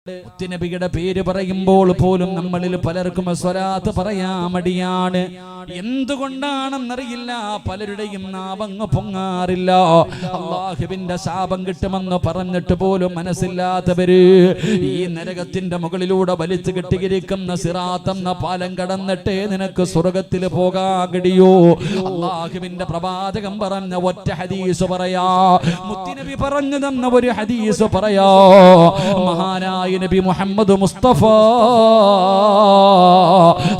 മുത്തുനബിയുടെ പേര് പറയുമ്പോൾ പോലും നമ്മളിൽ പലർക്കും സ്വലാത്ത് പറയാൻ മടിയാണ്. എന്തുകൊണ്ടാണെന്നറിയില്ല, പലരുടെയും നാവങ്ങ് പൊങ്ങാറില്ല. അല്ലാഹുവിന്റെ ശാപം കിട്ടുമെന്ന് പറഞ്ഞിട്ട് പോലും മനസ്സില്ലാത്തവര് ഈ നരകത്തിന്റെ മുകളിലൂടെ വലിച്ചു കെട്ടിയിരിക്കുന്ന സിറാത്ത് എന്ന പാലം കടന്നിട്ടേ നിനക്ക് സ്വർഗത്തിൽ പോകാൻ കഴിയോ. അല്ലാഹുവിന്റെ പ്രവാചകൻ പറഞ്ഞ ഒറ്റ ഹദീസ് പറയാ, മുത്തുനബി പറഞ്ഞു തന്ന ഒരു ഹദീസ് പറയാ. മഹാനായ നബി മുഹമ്മദ് മുസ്തഫ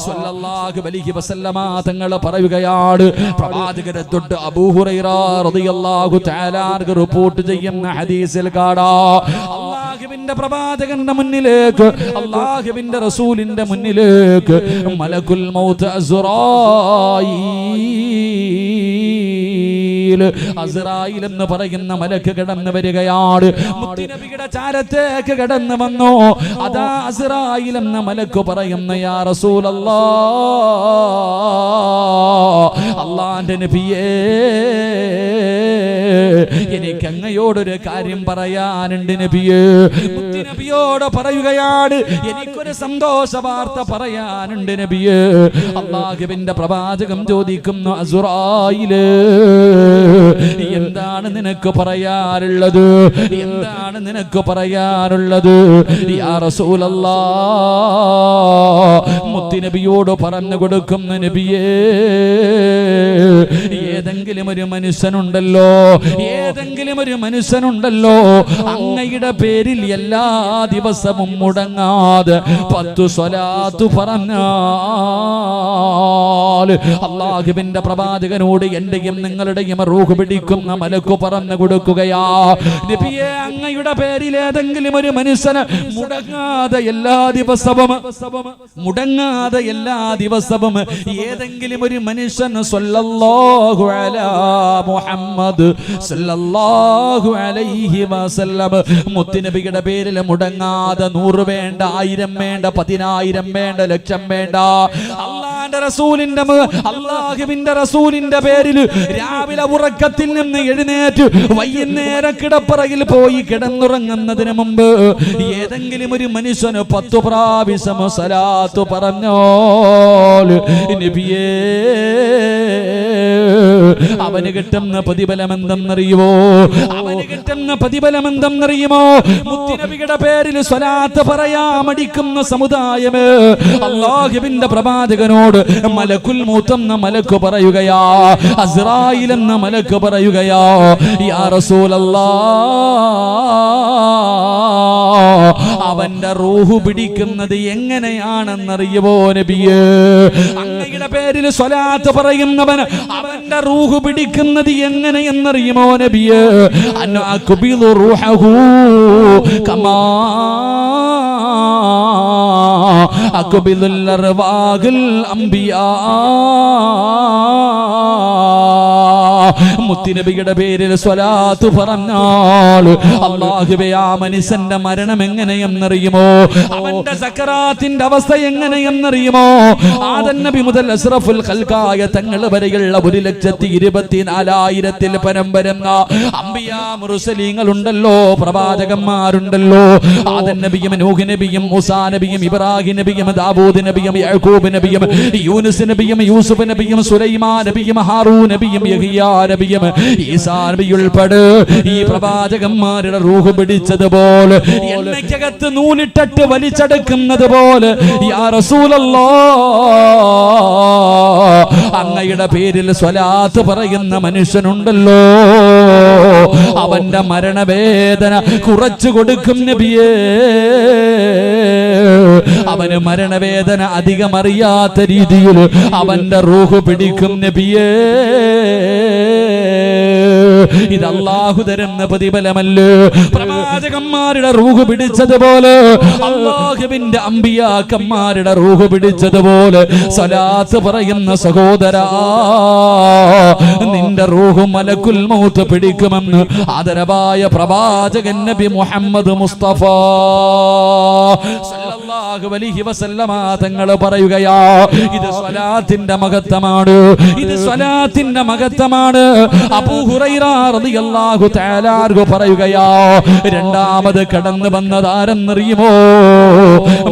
സ്വല്ലല്ലാഹു അലൈഹി വസല്ലമ തങ്ങൾ പറയുകയാണ്, പ്രവാചകരെ തൊട്ട് അബൂ ഹുറൈറ റളിയല്ലാഹു തആല അൻഹു റിപ്പോർട്ട് ചെയ്യുന്ന ഹദീസിൽ കാണാം, അല്ലാഹുവിന്റെ പ്രവാചകന്റെ മുന്നിലേക്ക്, അല്ലാഹുവിന്റെ റസൂലിന്റെ മുന്നിലേക്ക് മലക്കുൽ മൗത്ത് അസ്റായീൽ എന്ന് പറയുന്ന മലക്ക് കടന്നു വരികയാണ്. മുത്തുനബിയുടെ ചാരത്തേക്ക് കടന്നു വന്നു. അതാ അസ്റായീൽ എന്ന മലക്ക് പറയുന്നു, യാ റസൂലല്ലാഹ്, അല്ലാഹുവിന്റെ നബിയേ, എനിക്ക് അങ്ങയോടൊരു കാര്യം പറയാനുണ്ട് നബിയേ. മുത്തുനബിയോട് പറയുകയാണ്, എനിക്കൊരു സന്തോഷ വാർത്ത പറയാനുണ്ട് നബിയേ. അല്ലാഹുവിന്റെ പ്രവാചകൻ ചോദിക്കുന്നു, അസ്റായീലേ, എന്താണ് നിനക്ക് പറയാനുള്ളത്? എന്താണ് നിനക്ക് പറയാനുള്ളത്? യാ റസൂലല്ലാഹ്, മുത്തുനബിയോട് പറഞ്ഞു കൊടുക്കുന്ന നബിയേ, ഏതെങ്കിലും ഒരു മനുഷ്യനുണ്ടല്ലോ, ഏതെങ്കിലും ഒരു മനുഷ്യനുണ്ടല്ലോ അങ്ങയുടെ പേരിൽ എല്ലാ ദിവസവും മുടങ്ങാതെ 10 സ്വലാത്ത് പറഞ്ഞാൽ അല്ലാഹുവിന്റെ പ്രവാചകനോട് എന്റെയും നിങ്ങളുടെയും റൂഹ് പിടിക്കുന്ന മലക്ക് പറഞ്ഞു കൊടുക്കുകയാ, നബിയേ, അങ്ങയുടെ പേരിൽ ഏതെങ്കിലും ഒരു മനുഷ്യന് മുടങ്ങാതെ എല്ലാ ദിവസവും ഏതെങ്കിലും ഒരു മനുഷ്യൻ സ്വല്ലല്ലാഹു അലാ മുഹമ്മദ് സ്വല്ലല്ലാഹു അലൈഹി വസല്ലം മുത്തുനബിയുടെ പേരിൽ മുടങ്ങാതെ 100 വേണ്ട, 1000 വേണ്ട, 10,000 വേണ്ട, ലക്ഷം വേണ്ട, അല്ലാഹുവിന്റെ റസൂലിന്റെ പേരിൽ രാവിലെ ഉറക്കത്തിൽ നിന്ന് എഴുന്നേറ്റ് വൈകുന്നേരം കിടപ്പറയിൽ പോയി കിടന്നുറങ്ങുന്നതിന് മുമ്പ് ഏതെങ്കിലും ഒരു മനുഷ്യന് 10 പ്രാവശ്യം സ്വലാത്ത് പറഞ്ഞോൾ നബിയേ, അവന് കിട്ടുന്ന പ്രതിഫലം എന്തെന്നറിയുമോ? അവന് കിട്ടുന്ന പ്രതിഫലം എന്തെന്നറിയുമോ? മുത്തുനബിയുടെ പേരിൽ സ്വലാത്ത് പറയാൻ മടിക്കുന്ന സമുദായമേ, അല്ലാഹുവിന്റെ പ്രവാചകനോട് മലക്കുൽ മൗത്ത് എന്ന മലക്ക് പറയുകയാ, അസ്റായീൽ എന്ന മലക്ക് പറയുകയാ, യാ റസൂലല്ലാഹ്, അവന്റെ റൂഹ് പിടിക്കുന്നത് എങ്ങനെയാണെന്നറിയുമോ നബിയേ? അങ്ങയുടെ പേരിൽ സ്വലാത്ത് പറയുന്നവൻ അവന്റെ റൂഹ് പിടിക്കുന്നത് എങ്ങനെയെന്നറിയുമോ നബിയേ? അന്ന അഖ്ബിലു റൂഹഹു കമാ അഖ്ബിലുൽ അർവാഹിൽ അംബിയാ. മുത്തുനബിയുടെ പേരിൽ സ്വലാത്ത് പറഞ്ഞാൽ അല്ലാഹുവേ, ആ മനുഷ്യന്റെ മരണം എങ്ങനെയെന്നറിയുമോ? അവന്റെ സക്കറാത്തിന്റെ അവസ്ഥ എങ്ങനെയെന്നറിയുമോ? ആദം നബി മുതൽ അസ്റഫുൽ ഖൽഖായ തങ്ങൾ വരെയുള്ള 1,24,000 പരം വരുന്ന അംബിയാ മുർസലീങ്ങൾ ഉണ്ടല്ലോ, പ്രവാചകന്മാരുണ്ടല്ലോ. ആദം നബിയും നൂഹ് നബിയും മൂസാ നബിയും ഇബ്രാഹിം നബിയും ദാവൂദ് നബിയും യഅ്കൂബ് നബിയും യൂനുസ് നബിയും യൂസുഫ് നബിയും സുലൈമാൻ നബിയും ഹാറൂൻ നബിയും യഹ്യാ നബിയും ഈസാ നബി ഉൾപ്പെടെ ഈ പ്രവാചകന്മാരുടെ റൂഹ് പിടിച്ചതുപോലെ, എണ്ണയ്ക്കകത്ത് നൂലിട്ടിട്ട് വലിച്ചെടുക്കുന്നത് പോലെ, യാ റസൂലല്ലാഹ്, അങ്ങയുടെ പേരിൽ സ്വലാത്ത് പറയുന്ന മനുഷ്യനുണ്ടല്ലോ, അവന്റെ മരണവേദന കുറച്ചു കൊടുക്കും നബിയേ. അവന് മരണവേദന അധികം അറിയാത്ത രീതിയിൽ അവന്റെ റൂഹ് പിടിക്കും നബിയേ. ഇത് അല്ലാഹു തരുന്ന പ്രതിഫലമല്ലേ? പ്രവാചകന്മാരുടെ റൂഹ് പിടിച്ചതുപോലെ, അല്ലാഹുവിന്റെ അമ്പിയാക്കന്മാരുടെ റൂഹ് പിടിച്ചതുപോലെ സ്വലാത്ത് പറയുന്ന സഹോദരാ, നിന്റെ റൂഹ് മലക്കുൽ മൗത്ത് പിടിക്കുമെന്ന് ആദരവായ പ്രവാചകൻ നബി മുഹമ്മദ് മുസ്തഫ സല്ലല്ലാഹു അലൈഹി വസല്ലമ തങ്ങൾ പറയുകയാ, ഇത് സ്വലാത്തിന്റെ മഹത്വമാണ്, ഇത് സ്വലാത്തിന്റെ മഹത്വമാണ്. അബൂ ഹുറൈറ റളിയല്ലാഹു തആല അൻഹു പറയുകയാ, രണ്ടാമത് കടന്നു വന്നതാരെന്നറിയുമോ?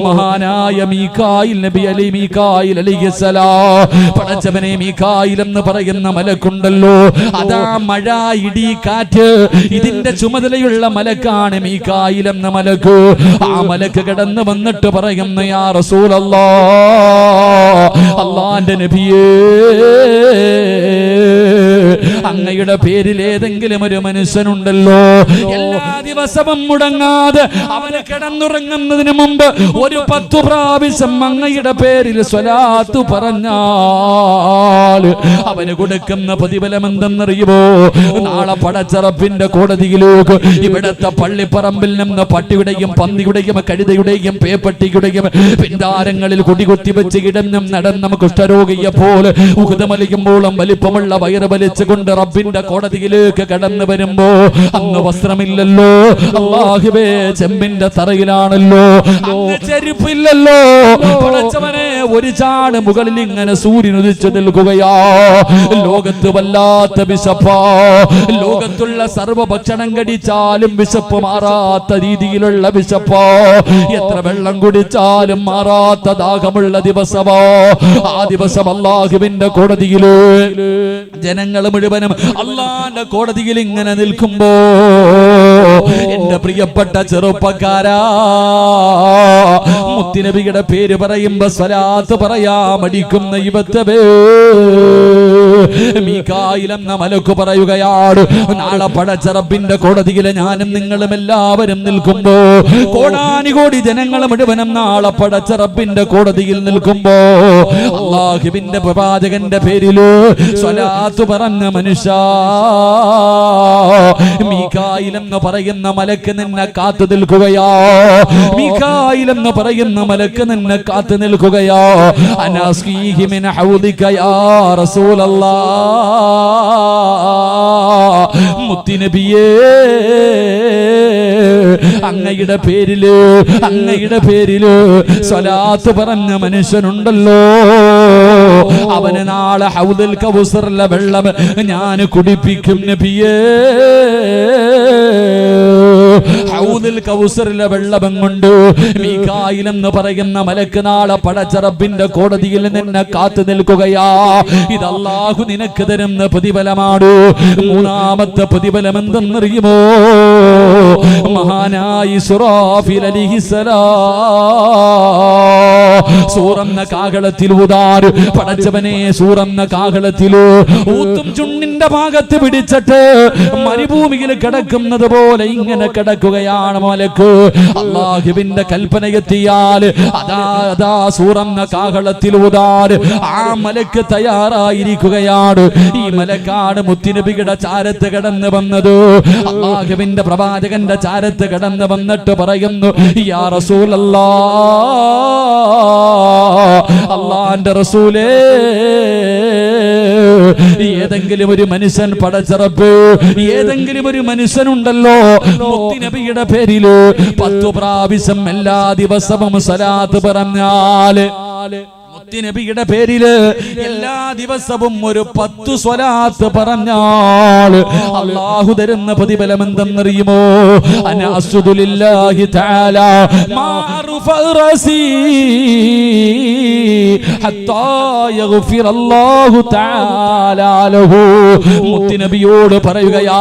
മഹാനായ മീകായിൽ നബി അലൈഹിസ്സലാം. പടച്ചവനെ, മീകായിൽ എന്ന് പറയുന്ന മലക്കുണ്ടല്ലോ, അതാ മഴ, ഇടി, കാറ്റ്, ഇതിന്റെ ചുമതലയുള്ള മലക്കാണ് മീകായിൽ എന്ന മലക്ക്. ആ മലക്ക് കടന്നു വന്നിട്ട് പറയുന്നു, യാ റസൂലല്ലാഹ്, അല്ലാഹുവിന്റെ നബിയേ, അങ്ങയുടെ പേരിൽ ഏതെങ്കിലും ഒരു മനുഷ്യനുണ്ടല്ലോ, എല്ലാ ദിവസവും മുടങ്ങാതെ അവന് കിടന്നുറങ്ങുന്നതിന് മുമ്പ് ഒരു 10 പ്രാവശ്യം അങ്ങയുടെ പേരിൽ സ്വലാത്ത് പറഞ്ഞാൽ അവന് കൊടുക്കുന്ന പ്രതിഫലം എന്തെന്നറിയുമോ? നാളെ പടച്ചറപ്പിന്റെ കോടതിയിലേക്ക് ഇവിടത്തെ പള്ളിപ്പറമ്പിൽ നിന്ന് പട്ടിയുടെയും പന്നിയുടെയും കഴുതയുടെയും പേപ്പട്ടിയുടെയും പിന്താരങ്ങളിൽ കുടികുത്തി വെച്ച് കിടന്നും നടന്ന കുഷ്ഠരോഗിയെ പോലെ ഉഹുദമലിക്കുമ്പോഴും വലിപ്പമുള്ള വയറ് വലിച്ചുകൊണ്ട് റബ്ബിന്റെ കോടതിയിലേക്ക് കടന്നു വരുമ്പോ അന്ന് വസ്ത്രമില്ലല്ലോ, അല്ലാഹുവേ, ചെമ്പിന്റെ തറയിലാണല്ലോ, ചെരുപ്പില്ലല്ലോ. പടച്ചവനെ, ഒരു ചാട് മുകളിൽ ഇങ്ങനെ സൂര്യൻ ഉദിച്ചു നിൽക്കുകയാ. ലോകത്ത് വല്ലാത്ത വിശപ്പാ, ലോകത്തുള്ള സർവ്വ ഭക്ഷണം കടിച്ചാലും വിശപ്പ് മാറാത്ത രീതിയിലുള്ള വിശപ്പാ, എത്ര വെള്ളം കുടിച്ചാലും മാറാത്ത ദാഹമുള്ള ദിവസമോ. ആ ദിവസം അല്ലാഹുവിന്റെ കോടതിയില് ജനങ്ങൾ മുഴുവനും അല്ലാഹുവിന്റെ കോടതിയിൽ ഇങ്ങനെ നിൽക്കുമ്പോ, എന്റെ പ്രിയപ്പെട്ട ചെറുപ്പക്കാരാ, മുത്തുനബിയുടെ പേര് പറയുമ്പോ സ്വലാത്ത് പറയാ മടിക്കുന്ന ഇവത്തവേ, മീകായിൽ എന്ന മലക്ക് പറയുകയാണ്, നാളെ പടച്ചറപ്പിന്റെ കോടതിയിൽ ഞാനും നിങ്ങളും എല്ലാവരും നിൽക്കുമ്പോ, കോടാനുകോടി ജനങ്ങൾ മുഴുവനും നാളെ പടച്ചറപ്പിന്റെ കോടതിയിൽ നിൽക്കുമ്പോ, അല്ലാഹുവിന്റെ പ്രവാചകന്റെ പേരില് സ്വലാത്ത് പറഞ്ഞ മനുഷ്യ, മീകായിൽ എന്ന് പറയുന്ന മലക്ക് നിന്നെ കാത്തു നിൽക്കുകയാ. മീകായിൽ എന്ന് പറയുന്ന മലക്ക് നിന്നെ കാത്തു നിൽക്കുകയാ. അനാസ്കീഹി മിൻ ഹൗദിക യാ റസൂലല്ലാഹ്, മുത്തുനബിയേ, അങ്ങയുടെ പേരില് സ്വലാത്ത് പറഞ്ഞ മനുഷ്യനുണ്ടല്ലോ, അവന് നാളെ ഹൗദുൽ കൗസറിലെ വെള്ളം ഞാൻ കുടിപ്പിക്കും നബിയേ. ഹൗദുൽ കൗസറിലെ വെള്ളം കൊണ്ട് മീകായിൽ എന്ന് പറയുന്ന മലക്ക് നാളെ പടച്ചറപ്പിന്റെ കോടതിയിൽ നിന്നെ കാത്തു നിൽക്കുകയാ. ഇത് അല്ലാഹു നിനക്ക് തരുന്ന പ്രതിഫലമാണ്. മൂന്നാമത്തെ പ്രതിഫലം എന്തെന്നറിയുമോ? മഹാനായി ഇസ്രാഫീൽ അലൈഹിസ്സലാം സൂറന്ന കാഹളത്തിൽ ഊതാൻ, പടച്ചവനെ, സൂറന്ന കാഹളത്തിൽ ഊത്തും ചുണ്ടിന്റെ ഭാഗത്ത് പിടിച്ചിട്ട് മരുഭൂമിയിൽ കിടക്കുന്നത് പോലെ ഇങ്ങനെ കിടക്കുകയാണ് മലക്ക്. അല്ലാഹുവിന്റെ കൽപ്പന എത്തിയാൽ അതാ സൂറന്ന കാഹളത്തിൽ ഊതാൻ ആ മലക്ക് തയ്യാറായിരിക്കുകയാണ്. ഈ മലക്കാണ് മുത്തുനബിയുടെ ചാരത്ത് കടന്നു വന്നത്. അല്ലാഹുവിന്റെ പ്രവാചകന്റെ ചാരത്ത് കടന്നു വന്നിട്ട് പറയുന്നു, യാ റസൂലല്ലാഹ്, അല്ലാഹുവിന്റെ റസൂലേ, ഏതെങ്കിലും ഒരു മനുഷ്യൻ പടച്ചറപ്പ്, ഏതെങ്കിലും ഒരു മനുഷ്യനുണ്ടല്ലോ മുത്തുനബിയുടെ പേരില് 10 പ്രാവശ്യം എല്ലാ ദിവസവും സ്വലാത്ത് പറഞ്ഞാല്, മുത്തുനബിയുടെ പേരില് എല്ലാ ദിവസവും ഒരു 10 സ്വലാത്ത് പറഞ്ഞാൽ അല്ലാഹു തരുന്ന പ്രതിഫലം എന്തെന്നറിയുമോ? അനഅസ്ജുദു ലില്ലാഹി തആല മാറുഫ റസീ ഹത്താ യഗ്ഫിറല്ലാഹു തആല ലഹു. മുത്തുനബിയോട് പറയുകയാ,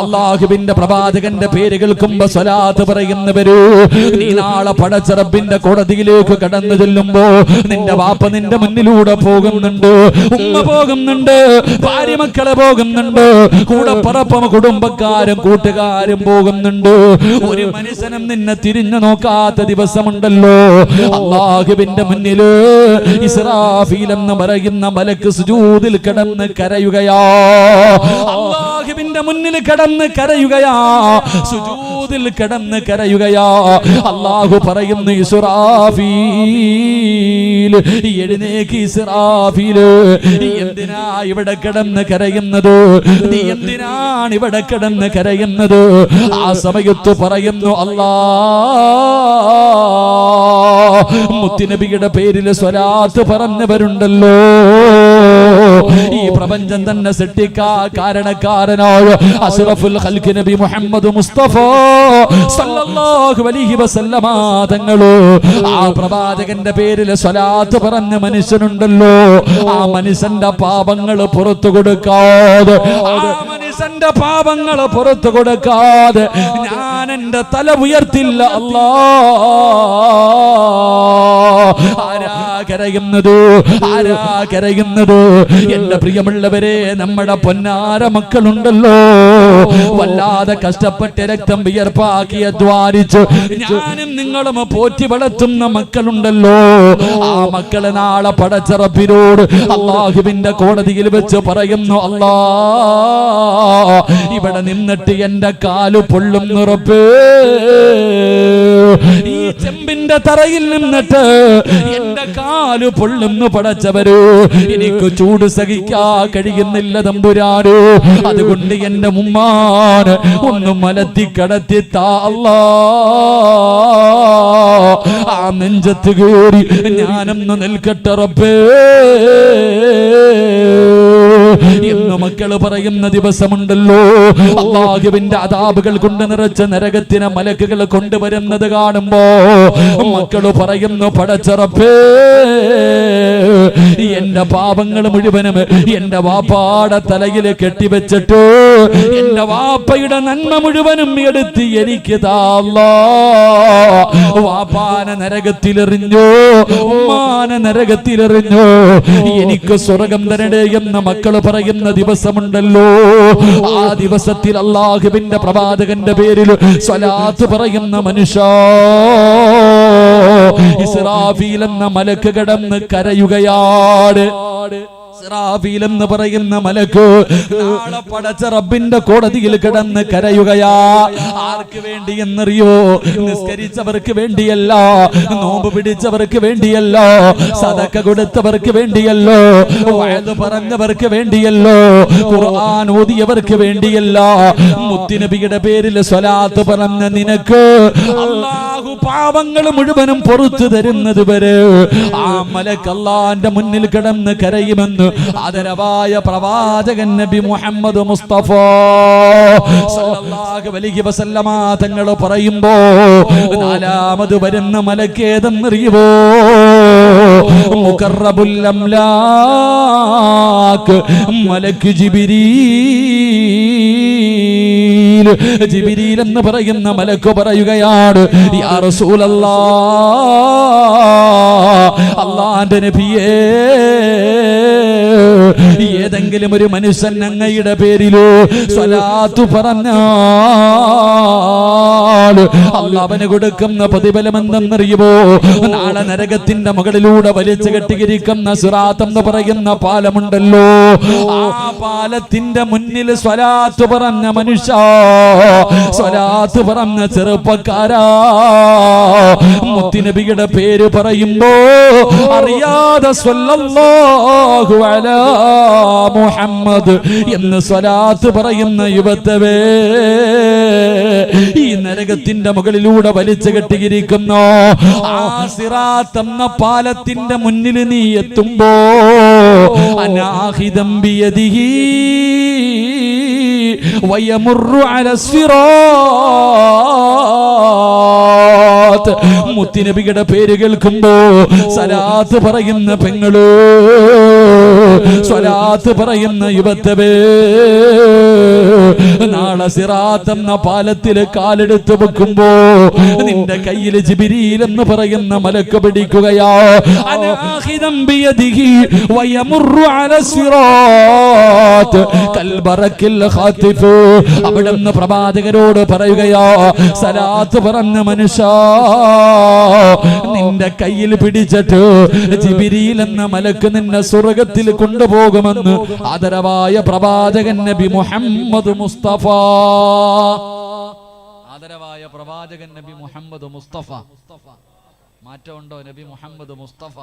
അല്ലാഹുവിന്റെ പ്രവാചകന്റെ പേര് കേൾക്കുമ്പോ സ്വലാത്ത് പറയുന്നവര്, നീ നാളെ പടച്ചറപ്പിന്റെ കോടതിയിലേക്ക് കടന്നു ചെല്ലുമ്പോ നിന്റെ വാപ്പ നിന്റെ മുന്നിലൂടെ പോകുന്നുണ്ട്, ഉമ്മ പോകുന്നുണ്ട്, ഭാര്യ മക്കളെ പോകുന്നുണ്ട്, കൂടെ പറപ്പും കുടുംബക്കാരും കൂട്ടുകാരും പോകുന്നുണ്ട്. ഒരു മനുഷ്യനും നിന്നെ തിരിഞ്ഞു നോക്കാത്ത ദിവസമുണ്ടല്ലോ. അല്ലാഹുവിന്റെ മുന്നില് ഇസ്രാഫീൽ എന്ന് പറയുന്ന മലക്ക് സുജൂദിൽ കിടന്ന് കരയുകയാ. അല്ലാഹുവിന്റെ മുന്നിൽ കിടന്ന് കരയുകയാ, സുജൂദിൽ കിടന്ന് കരയുകയാ. അല്ലാഹു പറയുന്നു, ഇസ്രാഫീൽ, എഴുന്നേക്ക് ഇസ്രാഫീൽ, എന്തിനാ ഇവിടെ കിടന്ന് കരയുന്നത്? നീ എന്തിനാണ് ഇവിടെ കിടന്ന് കരയുന്നത്? ആ സമയത്ത് പറയുന്നു, അല്ലാഹ് മുത്തുനബിയുടെ പേരിൽ സ്വലാത്ത് പറഞ്ഞവരുണ്ടല്ലോ. ഈ പ്രപഞ്ചം തന്നെ സൃഷ്ടിക്കാൻ കാരണക്കാരനായ അഷ്റഫുൽ ഖൽഖ് നബി മുഹമ്മദ് മുസ്തഫ സല്ലല്ലാഹു അലൈഹി വസല്ലമ തങ്ങള് ആ പ്രവാചകന്റെ പേരിൽ സ്വലാത്ത് പറഞ്ഞ മനുഷ്യനുണ്ടല്ലോ. ആ മനുഷ്യന്റെ പാപങ്ങൾ പുറത്തു കൊടുക്കാതെ, ആ മനുഷ്യന്റെ പാപങ്ങൾ പുറത്തു കൊടുക്കാതെ ഞാൻ എന്റെ തല ഉയർത്തില്ല. അല്ലാ, ആരാ കരയുന്നത്? ആരാ കരയുന്നത്? എന്റെ പ്രിയമുള്ളവരെ, നമ്മുടെ പൊന്നാര മക്കളുണ്ടല്ലോ, വല്ലാതെ കഷ്ടപ്പെട്ട് രക്തം വിയർപ്പാക്കി അധ്വാനിച്ച് ഞാനും നിങ്ങളും പോറ്റി വളർത്തുന്ന മക്കളുണ്ടല്ലോ. ആ മക്കള് നാളെ പടച്ച റബ്ബിനോട് അല്ലാഹുവിന്റെ കോടതിയിൽ വെച്ച് പറയുന്നു, അല്ലാ, ഇവിടെ നിന്നിട്ട് എന്റെ കാല് പൊള്ളുന്നു റബ്ബേ. ഈ ചെമ്പിന്റെ തറയിൽ നിന്നിട്ട് എന്റെ കാല് പൊള്ളുന്നു പടച്ചവര്. എനിക്ക് ചൂട് സഹിക്കാ കഴിയുന്നില്ല തമ്പുരാനോ. അതുകൊണ്ട് എന്റെ ഉമ്മാന് ഒന്ന് മലത്തി കടത്തി താ അല്ലാ. ആ നെഞ്ചത്ത് കയറി ഞാനൊന്ന് നിൽക്കട്ടെ റബ്ബേ എന്ന് മക്കള് പറയുന്ന ദിവസമുണ്ടല്ലോ. അല്ലാഹുവിന്റെ അദാബുകൾ കൊണ്ട് നിറച്ച നരകത്തിനെ മലക്കുകൾ കൊണ്ടുവരുന്നത് കാണുമ്പോ മക്കള് പറയുന്നു, പടച്ച റബ്ബേ, എന്റെ പാപങ്ങൾ മുഴുവനും എന്റെ വാപ്പാടെ തലയിൽ കെട്ടിവെച്ചിട്ട് എന്റെ വാപ്പയുടെ നന്മ മുഴുവനും എടുത്ത് എനിക്ക് താ അല്ലാ. വാപ്പാനെ നരകത്തിലെറിഞ്ഞോ, ഉമ്മാനെ നരകത്തിലെറിഞ്ഞോ, എനിക്ക് സ്വർഗം തരണേ എന്ന് മക്കള് പറയുന്ന ദിവസമുണ്ടല്ലോ. ആ ദിവസത്തിൽ അല്ലാഹുവിന്റെ പ്രവാചകന്റെ പേരിൽ സ്വലാത്ത് പറയുന്ന മനുഷ്യ, ഇസ്രാഫീൽ എന്ന മലക്ക് കിടന്ന് കരയുകയാണ്. ഇസ്രാഫീൽ എന്ന് പറയുന്ന മലക്ക് നാളെ പടച്ച റബ്ബിന്റെ കോടതിയിൽ കിടന്ന് കരയുകയാ. ആർക്ക് വേണ്ടി എന്നറിയോ? നിസ്കരിച്ചവർക്ക് വേണ്ടിയല്ല, നോമ്പ് പിടിച്ചവർക്ക് വേണ്ടിയല്ല, സദക്ക കൊടുത്തവർക്ക് വേണ്ടിയല്ലോ, വഅദ് പറഞ്ഞവർക്ക് വേണ്ടിയല്ലോ, ഖുർആൻ ഓതിയവർക്ക് വേണ്ടിയല്ല. മുത്തുനബിയുടെ പേരിൽ സ്വലാത്ത് പറഞ്ഞ നിനക്ക് അല്ലാഹു പാപങ്ങൾ മുഴുവനും പുറത്തു തരുന്നത് വരെ ആ മലക്ക് അല്ലാഹുവിന്റെ മുന്നിൽ കിടന്ന് കരയുമെന്ന് ആദരവായ പ്രവാചകൻ നബി മുഹമ്മദ് മുസ്തഫ സല്ലല്ലാഹു അലൈഹി വസല്ലമ തങ്ങൾ പറയുമ്പോ നാലാമത് വരുന്ന മലക്ക് ഏതെന്നറിയുമോ? മുഖറബുൽ അംലാക്ക് മലക്ക് ജിബ്രീൽ. ജിബ്രീൽ എന്ന് പറയുന്ന മലക്ക് പറയുകയാണ്, യാ റസൂലല്ലാഹ്, അല്ലാഹുവിന്റെ നബിയേ, ഏതെങ്കിലും ഒരു മനുഷ്യൻ അങ്ങയുടെ പേരിലോ സ്വലാത്ത് പറഞ്ഞാൽ അല്ലാഹ് അവന് കൊടുക്കുന്ന പ്രതിഫലം എന്തെന്നറിയുമോ? നാളെ നരകത്തിന്റെ മുകളിലൂടെ വലിച്ചു കെട്ടിയിരിക്കുന്ന സിറാത്ത് എന്ന് പറയുന്ന പാലമുണ്ടല്ലോ. ആ പാലത്തിന്റെ മുന്നിൽ സ്വലാത്ത് പറഞ്ഞ മനുഷ്യ, സ്വലാത്ത് പറഞ്ഞ ചെറുപ്പക്കാരാ, മുത്തുനബിയുടെ പേര് പറയുമ്പോ അറിയാതെ സ്വല്ലല്ലാഹു അലാ മുഹമ്മദ് എന്ന് സ്വലാത്ത് പറയുന്ന യുവത്തവേ, ഈ നരകത്തിന്റെ മുകളിലൂടെ വലിച്ചു കെട്ടിയിരിക്കുന്നു ആ സിറാത്ത് എന്ന പാലത്തിന്റെ മുന്നിൽ നീ എത്തുമ്പോ അനാഹിദം ബിയദിഹി വയമുറു അലാ സിറാത്ത്. മുത്തുനബിയുടെ പേര് കേൾക്കുമ്പോ സലാത്ത് പറയുന്ന പെങ്ങള്, സ്വലാത്ത് പറയുന്ന യുവത്തവേ, നാളെ സിറാത്ത് എന്ന പാലത്തിൽ കാലെടുത്ത് വെക്കുമ്പോ നിന്റെ കയ്യിൽ ജിബ്രീൽ എന്ന് പറയുന്ന മലക്ക് പിടിക്കുകയാ. അനാഹിദം ബിയദിഹി വയമുറു അലാ സിറാത്ത് കൽബറക്കിൽ ഖാതിഫ്. അവിടുന്ന് പ്രവാചകരോട് പറയുകയാ, സലാത്ത് പറഞ്ഞ മനുഷ്യ, നിന്റെ കയ്യിൽ പിടിച്ചിട്ട് ജിബ്രീൽ എന്ന മലക്ക് നിന്നെ സ്വർഗ്ഗത്തിൽ കൊണ്ടുപോകുമെന്ന് ആദരവായ പ്രവാചകൻ നബി മുഹമ്മദ് മുസ്തഫ. ആദരവായ പ്രവാചകൻ നബി മുഹമ്മദ് മുസ്തഫ. മാറ്റമുണ്ടോ? നബി മുഹമ്മദ് മുസ്തഫ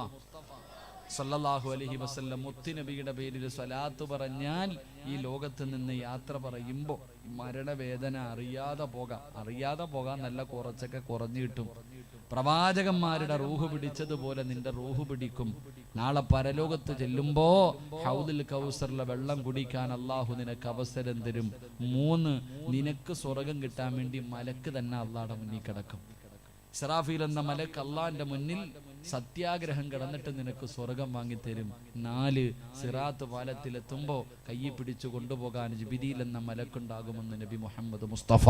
സല്ലല്ലാഹു അലൈഹി വസല്ലം മുത്തുനബിയുടെ പേരിൽ സ്വലാത്ത് പറഞ്ഞാൽ ഈ ലോകത്ത് നിന്ന് യാത്ര പറയുമ്പോൾ മരണവേദന അറിയാതെ പോകാം. നല്ല കുറച്ചൊക്കെ കുറഞ്ഞു കിട്ടും. പ്രവാചകന്മാരുടെ റൂഹ് പിടിച്ചതുപോലെ നിന്റെ റൂഹ് പിടിക്കും. നാളെ പരലോകത്ത് ചെല്ലുമ്പോ ഹൗദുൽ കൗസറിലെ വെള്ളം കുടിക്കാൻ അള്ളാഹു നിനക്ക് അവസരം തരും. 3, നിനക്ക് സ്വർഗം കിട്ടാൻ വേണ്ടി മലക്ക് തന്നെ അള്ളാഹുടെ മുന്നിൽ കിടക്കും. ഇസ്രാഫീൽ എന്ന മലക്ക് അള്ളാഹിന്റെ മുന്നിൽ സത്യാഗ്രഹം കിടന്നിട്ട് നിനക്ക് സ്വർഗം വാങ്ങിത്തരും. 4, സിറാത്ത് പാലത്തിലെത്തുമ്പോ കയ്യിൽ പിടിച്ചു കൊണ്ടുപോകാൻ ജിബ്രീൽ എന്ന മലക്കുണ്ടാകുമെന്ന് നബി മുഹമ്മദ് മുസ്തഫ.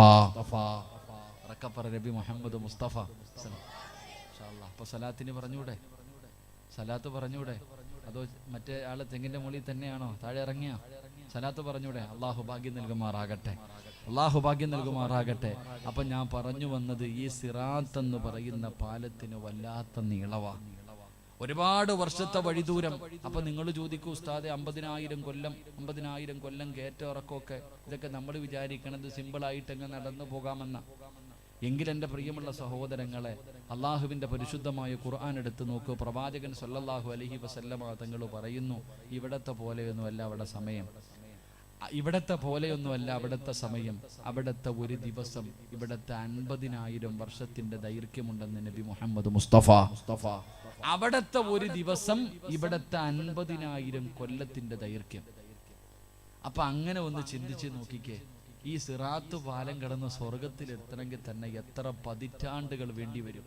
നബി മുഹമ്മദ് മുസ്തഫ. അപ്പൊ സലാത്തിന് പറഞ്ഞൂടെ? സലാത്ത് പറഞ്ഞൂടെ? അതോ മറ്റേ ആള് തെങ്ങിന്റെ മുകളിൽ തന്നെയാണോ താഴെ ഇറങ്ങിയ? സലാത്ത് പറഞ്ഞൂടെ? അള്ളാഹു ഭാഗ്യം നൽകുമാറാകട്ടെ, അള്ളാഹു ഭാഗ്യം നൽകുമാറാകട്ടെ. അപ്പൊ ഞാൻ പറഞ്ഞു വന്നത്, ഈ സിറാത്ത് എന്ന് പറയുന്ന പാലത്തിന് വല്ലാത്ത നീളവാ, ഒരുപാട് വർഷത്തെ വഴിദൂരം. അപ്പൊ നിങ്ങൾ ചോദിക്കൂ, ഉസ്താദെ 50,000 കൊല്ലം കയറ്റ ഇറക്കമൊക്കെ, ഇതൊക്കെ നമ്മൾ വിചാരിക്കണത് സിമ്പിളായിട്ട് അങ്ങ് നടന്നു പോകാമെന്ന. എങ്കിൽ എൻ്റെ പ്രിയമുള്ള സഹോദരങ്ങളെ, അള്ളാഹുവിൻ്റെ പരിശുദ്ധമായ ഖുർആൻ എടുത്ത് നോക്കൂ. പ്രവാചകൻ സല്ലല്ലാഹു അലൈഹി വസല്ലമ തങ്ങൾ പറയുന്നു, ഇവിടത്തെ പോലെയൊന്നുമല്ല അവിടെ സമയം, ഇവിടത്തെ പോലെയൊന്നുമല്ല അവിടുത്തെ സമയം. അവിടുത്തെ ഒരു ദിവസം ഇവിടുത്തെ 50,000 വർഷത്തിന്റെ ദൈർഘ്യമുണ്ടെന്ന് നബി മുഹമ്മദ് മുസ്തഫ. അവിടുത്തെ ഒരു ദിവസം ഇവിടുത്തെ 50,000 കൊല്ലത്തിന്റെ ദൈർഘ്യം. അപ്പൊ അങ്ങനെ ഒന്ന് ചിന്തിച്ച് നോക്കിക്കേ, ഈ സിറാത്ത് പാലം കടന്ന് സ്വർഗത്തിലെത്തണമെങ്കിൽ തന്നെ എത്ര പതിറ്റാണ്ടുകൾ വേണ്ടി വരും.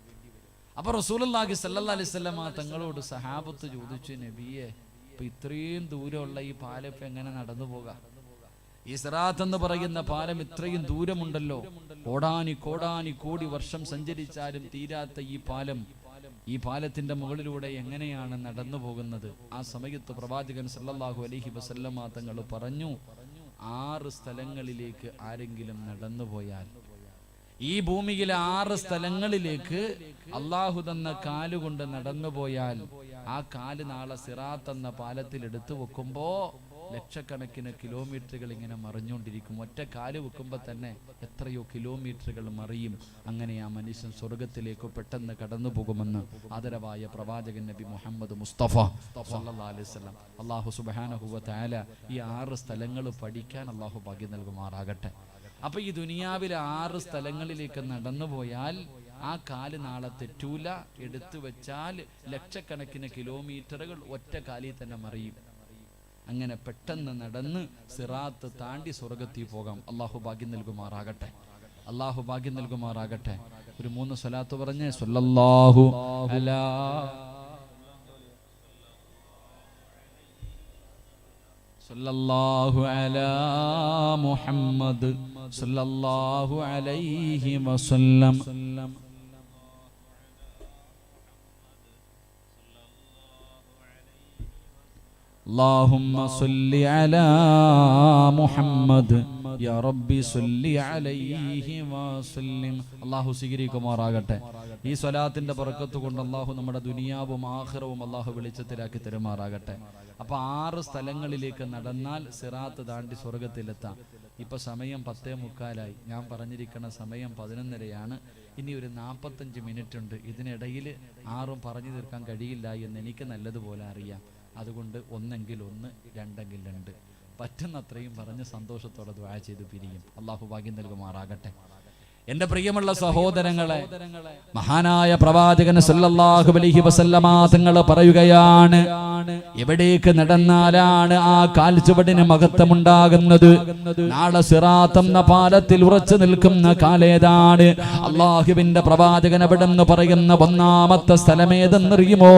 അപ്പൊ റസൂലുള്ളാഹി സ്വല്ലല്ലാഹി അലൈഹി വസല്ലമ തങ്ങളോട് സഹാബത്ത് ചോദിച്ചു, നബിയെ, ഇപ്പൊ ഇത്രയും ദൂരമുള്ള ഈ പാലം ഇപ്പൊ എങ്ങനെ നടന്നു പോകാം? ഈ സിറാത്ത് എന്ന് പറയുന്ന പാലം ഇത്രയും ദൂരമുണ്ടല്ലോ, കോടാനി വർഷം സഞ്ചരിച്ചാലും തീരാത്ത ഈ പാലത്തിന്റെ മുകളിലൂടെ എങ്ങനെയാണ് നടന്നു പോകുന്നത്? ആ സമയത്ത് പ്രവാചകൻ സല്ലല്ലാഹു അലൈഹി വസല്ലമ തങ്ങൾ പറഞ്ഞു, 6 സ്ഥലങ്ങളിലേക്ക് ആരെങ്കിലും നടന്നുപോയാൽ, ഈ ഭൂമിയിലെ 6 സ്ഥലങ്ങളിലേക്ക് അള്ളാഹു തന്ന കാലുകൊണ്ട് നടന്നുപോയാൽ, ആ കാല് നാളെ സിറാത്ത് എന്ന പാലത്തിൽ എടുത്തു വെക്കുമ്പോ ലക്ഷക്കണക്കിന് കിലോമീറ്ററുകൾ ഇങ്ങനെ മറിഞ്ഞുകൊണ്ടിരിക്കും. ഒറ്റ കാല് വെക്കുമ്പോൾ തന്നെ എത്രയോ കിലോമീറ്ററുകൾ മറിയും. അങ്ങനെ ആ മനുഷ്യൻ സ്വർഗത്തിലേക്ക് പെട്ടെന്ന് കടന്നു പോകുമെന്ന് ആദരവായ പ്രവാചകൻ നബി മുഹമ്മദ് മുസ്തഫ സല്ലല്ലാഹു അലൈഹി വസല്ലം. അല്ലാഹു സുബ്ഹാനഹു വ തആല ഈ 6 സ്ഥലങ്ങൾ പഠിക്കാൻ അല്ലാഹു ഭാഗ്യം നൽകുമാറാകട്ടെ. അപ്പൊ ഈ ദുനിയാവിലെ 6 സ്ഥലങ്ങളിലേക്ക് നടന്നുപോയാൽ ആ കാല് നാളെ തെറ്റൂല. എടുത്തു വെച്ചാൽ ലക്ഷക്കണക്കിന് കിലോമീറ്ററുകൾ ഒറ്റ കാലിൽ തന്നെ മറിയും. അങ്ങനെ പെട്ടെന്ന് നടന്ന് സിറാത്ത് താണ്ടി സ്വർഗത്തിൽ പോകാം. അള്ളാഹു ഭാഗ്യം നൽകുമാറാകട്ടെ, അള്ളാഹു ഭാഗ്യം നൽകുമാറാകട്ടെ. ഒരു 3 സ്വലാത്ത് പറഞ്ഞ് സ്വല്ലല്ലാഹു അലാ സ്വല്ലല്ലാഹു അലാ മുഹമ്മദ് സ്വല്ലല്ലാഹു അലൈഹി വസല്ലം. اللهم صل على محمد يا ربي صل عليه وسلم. അല്ലാഹു സ്വീകരിക്കുമാറാകട്ടെ. ഈ സ്വലാത്തിന്റെ ബറക്കത്ത് കൊണ്ട് അല്ലാഹു നമ്മുടെ ദുനിയാവും ആഖിറവും അല്ലാഹു വെളിച്ചത്തിലാക്കി തരുമാറാകട്ടെ. അപ്പൊ 6 സ്ഥലങ്ങളിലേക്ക് നടന്നാൽ സിറാത്ത് താണ്ടി സ്വർഗത്തിലെത്താം. ഇപ്പൊ സമയം 10:45. ഞാൻ പറഞ്ഞിരിക്കുന്ന സമയം 11:30. ഇനി ഒരു 45 മിനിറ്റ് ഉണ്ട്. ഇതിനിടയിൽ 6 പറഞ്ഞു തീർക്കാൻ കഴിയില്ല എന്ന് എനിക്ക് നല്ലതുപോലെ അറിയാം. അതുകൊണ്ട് ഒന്നെങ്കിൽ 1, 2 2, പറ്റുന്നത്രയും പറഞ്ഞ് സന്തോഷത്തോടെ ദുആ ചെയ്ത് പിരിയും. അല്ലാഹു ഭാഗ്യം നൽകുമാറാകട്ടെ. എന്റെ പ്രിയമുള്ള സഹോദരങ്ങളെ, മഹാനായ പ്രവാചകൻ സല്ലല്ലാഹു അലൈഹി വസല്ലമ തങ്ങൾ പറയുകയാണ്, എവിടേക്ക് നടന്നാലാണ് ആ കാൽച്ചുവടിന് മഹത്വമുണ്ടാകുന്നത്? നാളെ സിറാത്ത് എന്ന പാലത്തിൽ ഉറച്ചു നിൽക്കുന്ന കാലേതാണ്? അല്ലാഹുവിന്റെ പ്രവാചകൻ അവിടെന്ന് പറയുന്ന 1ാമത്തെ സ്ഥലമേതെന്നറിയുമോ?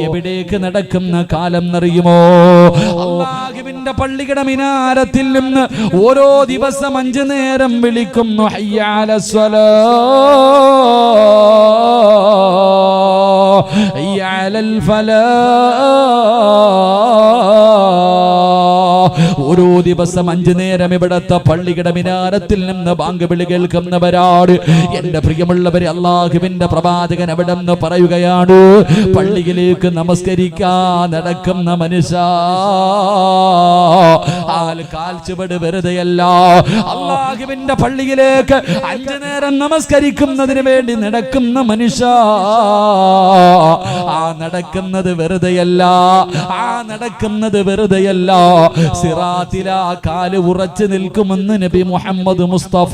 എവിടേക്ക് നടക്കുന്ന കാലം എന്നറിയുമോ? അല്ലാഹുവിന്റെ പള്ളിയുടെ മിനാരത്തിൽ നിന്ന് ഓരോ ദിവസം 5 നേരം വിളിക്കുന്നു, ഹയ്യ അലസ്സലാഹ്, ഹയ്യ അലൽ ഫലാഹ്. ഓരോ ദിവസം 5 നേരം ഇവിടത്തെ പള്ളിയുടെ മിനാരത്തിൽ നിന്ന് ബാങ്ക് വിളി കേൾക്കുന്നവരാണ് എന്റെ പ്രിയമുള്ളവരെ. അല്ലാഹുവിന്റെ പ്രവാചകൻ അവിടെ നിന്ന് പറയുകയാണ്, പള്ളിയിലേക്ക് നമസ്കരിക്കാൻ നടക്കുന്ന മനുഷ്യ, കാൽച്ചുവട് വെറുതെയല്ല. അല്ലാഹുവിന്റെ പള്ളിയിലേക്ക് 5 നേരം നമസ്കരിക്കുന്നതിന് വേണ്ടി നടക്കുന്ന മനുഷ്യ, ആ നടക്കുന്നത് വെറുതെയല്ല, ആ നടക്കുന്നത് വെറുതെയല്ല. സിറാത്തില കാല് ഉറച്ചു നിൽക്കുമെന്ന് നബി മുഹമ്മദ് മുസ്തഫ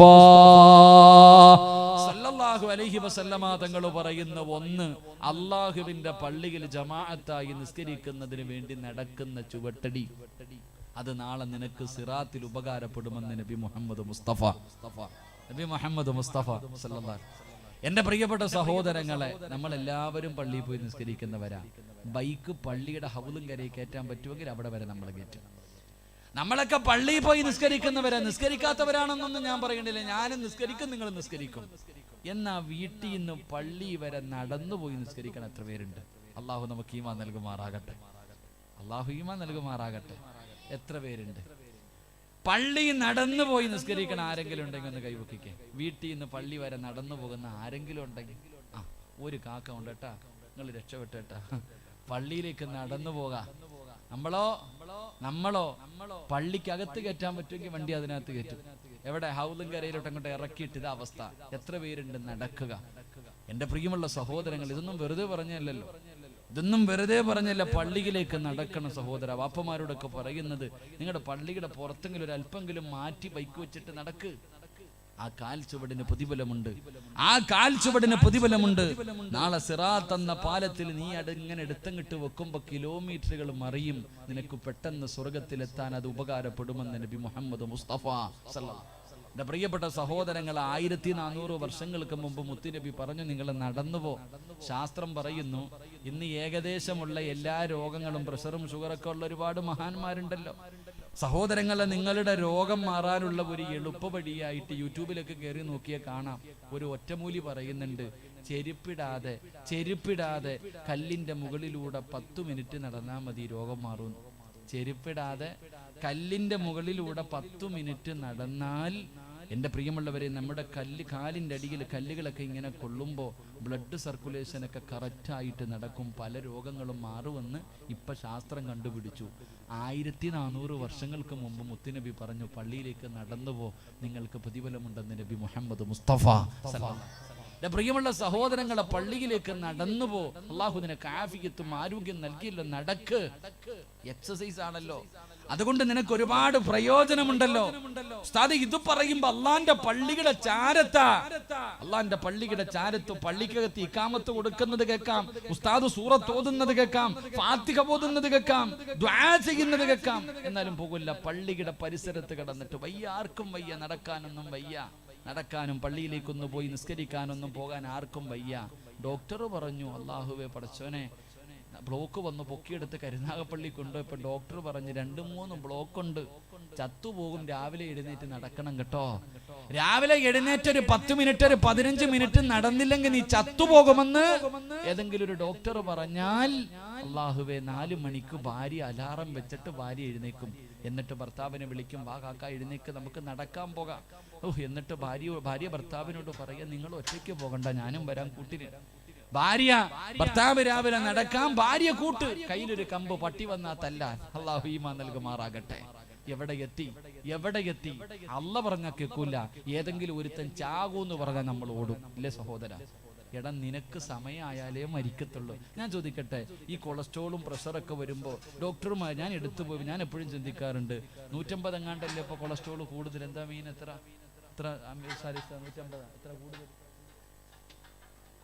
സല്ലല്ലാഹു അലൈഹി വസല്ലമ തങ്ങൾ പറയുന്ന ഒന്ന്, അള്ളാഹുവിന്റെ പള്ളിയിൽ ജമാഅത്തായി നിസ്കരിക്കുന്നതിന് വേണ്ടി നടക്കുന്ന ചുവട്ടടി, അത് നാളെ നിനക്ക് സിറാത്തിൽ ഉപകാരപ്പെടുമെന്ന് നബി മുഹമ്മദ് മുസ്തഫ സല്ലല്ലാഹു. എന്റെ പ്രിയപ്പെട്ട സഹോദരങ്ങളെ, നമ്മൾ എല്ലാവരും പള്ളിയിൽ പോയി നിസ്കരിക്കുന്നവരാ. ബൈക്ക് പള്ളിയുടെ ഹൗലും കരയിൽ കയറ്റാൻ പറ്റുമെങ്കിൽ അവിടെ വരെ നമ്മൾ കയറ്റും. നമ്മളൊക്കെ പള്ളിയിൽ പോയി നിസ്കരിക്കുന്നവരാ. നിസ്കരിക്കാത്തവരാണെന്നൊന്നും ഞാൻ പറയണില്ല. ഞാനും നിസ്കരിക്കും, നിങ്ങൾ നിസ്കരിക്കും. എന്നാ വീട്ടിൽ നിന്ന് പള്ളി വരെ നടന്നുപോയി നിസ്കരിക്കണം എത്ര പേരുണ്ട്? അള്ളാഹു നമുക്ക് ഈമാൻ നൽകുമാറാകട്ടെ. എത്ര പേരുണ്ട് പള്ളി നടന്നു പോയി നിസ്കരിക്കണം? ആരെങ്കിലും ഉണ്ടെങ്കിൽ ഒന്ന് കൈവക്കിക്കേ. വീട്ടിൽ നിന്ന് പള്ളി വരെ നടന്നു പോകുന്ന ആരെങ്കിലും ഉണ്ടെങ്കിൽ, ഒരു കാക്ക ഉണ്ട് കേട്ടാ, നിങ്ങൾ രക്ഷപ്പെട്ടേട്ടാ. പള്ളിയിലേക്ക് നടന്നു പോകാം. നമ്മളോ പള്ളിക്കകത്ത് കയറ്റാൻ പറ്റുമെങ്കിൽ വണ്ടി അതിനകത്ത് കയറ്റും. എവിടെ? ഹൗലും കരയിലോട്ട് അങ്ങോട്ട് ഇറക്കിയിട്ട് ഇതാ അവസ്ഥ. എത്ര പേരുണ്ട് നടക്കുക? എന്റെ പ്രിയമുള്ള സഹോദരങ്ങൾ, ഇതൊന്നും വെറുതെ പറഞ്ഞല്ല. പള്ളിയിലേക്ക് നടക്കണം സഹോദര. വാപ്പമാരോടൊക്കെ പറയുന്നത്, നിങ്ങളുടെ പള്ളിയുടെ പുറത്തെങ്കിലും ഒരു അല്പെങ്കിലും മാറ്റി ബൈക്ക് വെച്ചിട്ട് നടക്ക്. ആ കാൽ ചുവടിന് പ്രതിഫലമുണ്ട്. നാളെ സിറാത്ത് എന്ന പാലത്തിൽ നീ ഇങ്ങനെ എടുത്തങ്ങിട്ട് വെക്കുമ്പോ കിലോമീറ്ററുകൾ മറിയും. നിനക്ക് പെട്ടെന്ന് സ്വർഗത്തിലെത്താൻ അത് ഉപകാരപ്പെടുമെന്ന് നബി മുഹമ്മദ് മുസ്തഫ സല്ലല്ലാഹു. എന്റെ പ്രിയപ്പെട്ട സഹോദരങ്ങൾ, 1400 വർഷങ്ങൾക്ക് മുമ്പ് മുത്തുനബി പറഞ്ഞു, നിങ്ങൾ നടന്നുപോ. ശാസ്ത്രം പറയുന്നു, ഇന്ന് ഏകദേശമുള്ള എല്ലാ രോഗങ്ങളും, പ്രഷറും ഷുഗറൊക്കെ ഉള്ള ഒരുപാട് മഹാന്മാരുണ്ടല്ലോ സഹോദരങ്ങളെ. നിങ്ങളുടെ രോഗം മാറാനുള്ള ഒരു എളുപ്പ വഴിയായിട്ട് യൂട്യൂബിലൊക്കെ കയറി നോക്കിയാൽ കാണാം. ഒരു ഒറ്റമൂലി പറയുന്നുണ്ട്, ചെരുപ്പിടാതെ കല്ലിന്റെ മുകളിലൂടെ 10 മിനിറ്റ് നടന്നാൽ മതി, രോഗം മാറും. ചെരുപ്പിടാതെ കല്ലിന്റെ മുകളിലൂടെ 10 മിനിറ്റ് നടന്നാൽ, എൻ്റെ പ്രിയമുള്ളവരെ, നമ്മുടെ കാലിൻ്റെ അടിയിൽ കല്ലുകളൊക്കെ ഇങ്ങനെ കൊള്ളുമ്പോൾ ബ്ലഡ് സർക്കുലേഷനൊക്കെ കറക്റ്റായിട്ട് നടക്കും. പല രോഗങ്ങളും മാറുമെന്ന് ഇപ്പം ശാസ്ത്രം കണ്ടുപിടിച്ചു. 1400 വർഷങ്ങൾക്ക് മുമ്പ് മുത്തുനബി പറഞ്ഞു, പള്ളിയിലേക്ക് നടന്നുപോ, നിങ്ങൾക്ക് പ്രതിഫലമുണ്ടെന്ന് നബി മുഹമ്മദ് മുസ്തഫ സല്ലല്ലാഹു. പ്രിയമുള്ള സഹോദരങ്ങളെ, പള്ളിയിലേക്ക് നടന്നുപോ. അള്ളാഹു നിനക്ക് ആഫിയത്തും ആരോഗ്യം നൽകിയല്ലോ. നടക്ക്, എക്സസൈസ് ആണല്ലോ. അതുകൊണ്ട് നിനക്ക് ഒരുപാട് പ്രയോജനമുണ്ടല്ലോ. ഉസ്താദ് ഇത് പറയുമ്പോ അള്ളാന്റെ പള്ളിയുടെ ചാരത്ത് പള്ളിക്കകത്ത് ഇഖാമത്ത് കൊടുക്കുന്നത് കേൾക്കാം, ഉസ്താദ് സൂറത്ത് ഓതുന്നത് കേൾക്കാം, ഫാത്തിഹ ഓതുന്നത് കേൾക്കാം, ദുആ ചെയ്യുന്നത് കേൾക്കാം. എന്നാലും പോകില്ല. പള്ളിയുടെ പരിസരത്ത് കിടന്നിട്ട് വയ്യ, ആർക്കും വയ്യ, നടക്കാനൊന്നും വയ്യ. നടക്കാനും പള്ളിയിലേക്കൊന്ന് പോയി നിസ്കരിക്കാനൊന്നും പോകാൻ ആർക്കും വയ്യ. ഡോക്ടർ പറഞ്ഞു, അല്ലാഹുവേ പടച്ചോനെ, ബ്ലോക്ക് വന്ന് പൊക്കിയെടുത്ത് കരുനാഗപ്പള്ളി കൊണ്ടുപോയപ്പോൾ ഡോക്ടർ പറഞ്ഞു, 2-3 ബ്ലോക്ക് ഉണ്ട്, ചത്തുപോകും. രാവിലെ എഴുന്നേറ്റ് നടക്കണം കേട്ടോ. രാവിലെ എഴുന്നേറ്റ് ഒരു 10 മിനിറ്റ്, ഒരു 15 മിനിറ്റ് നടന്നില്ലെങ്കിൽ നീ ചത്തുപോകുമെന്ന് ഏതെങ്കിലും ഒരു ഡോക്ടർ പറഞ്ഞാൽ, അല്ലാഹുവേ, 4 മണിക്ക് ഭാര്യ അലാറം വെച്ചിട്ട് ഭാര്യ എഴുന്നേക്കും. എന്നിട്ട് ഭർത്താവിനെ വിളിക്കും, വാ കാക്ക എഴുന്നേക്ക്, നമുക്ക് നടക്കാൻ പോകാം. എന്നിട്ട് ഭാര്യ ഭർത്താവിനോട് പറയാ, നിങ്ങൾ ഒറ്റയ്ക്ക് പോകണ്ട, ഞാനും വരാൻ കൂട്ടിന്. ഭർത്താവ് രാവിലെ നടക്കാം, ഭാര്യ കൂട്ട്. കയ്യിലൊരു കമ്പ്, പട്ടി വന്നാ തല്ലാൻ. അല്ലാഹു ഈമാൻ നൽകുമാറാകട്ടെ. എവിടെ എത്തി? അല്ല പറഞ്ഞാൽ കേൾക്കൂല. ഏതെങ്കിലും ഒരുത്തൻ ചാകൂന്ന് പറഞ്ഞാൽ നമ്മൾ ഓടും, ഇല്ലേ സഹോദര? എടാ, നിനക്ക് സമയമായാലേ മരിക്കത്തുള്ളൂ. ഞാൻ ചോദിക്കട്ടെ, ഈ കൊളസ്ട്രോളും പ്രഷറൊക്കെ വരുമ്പോൾ ഡോക്ടർമാർ, ഞാൻ എടുത്തുപോയി, ഞാൻ എപ്പോഴും ചിന്തിക്കാറുണ്ട്, 150 എങ്ങാണ്ടല്ലേ ഇപ്പൊ കൊളസ്ട്രോൾ കൂടുതൽ. എന്താ മീൻ? എത്ര 150? എത്ര കൂടുതൽ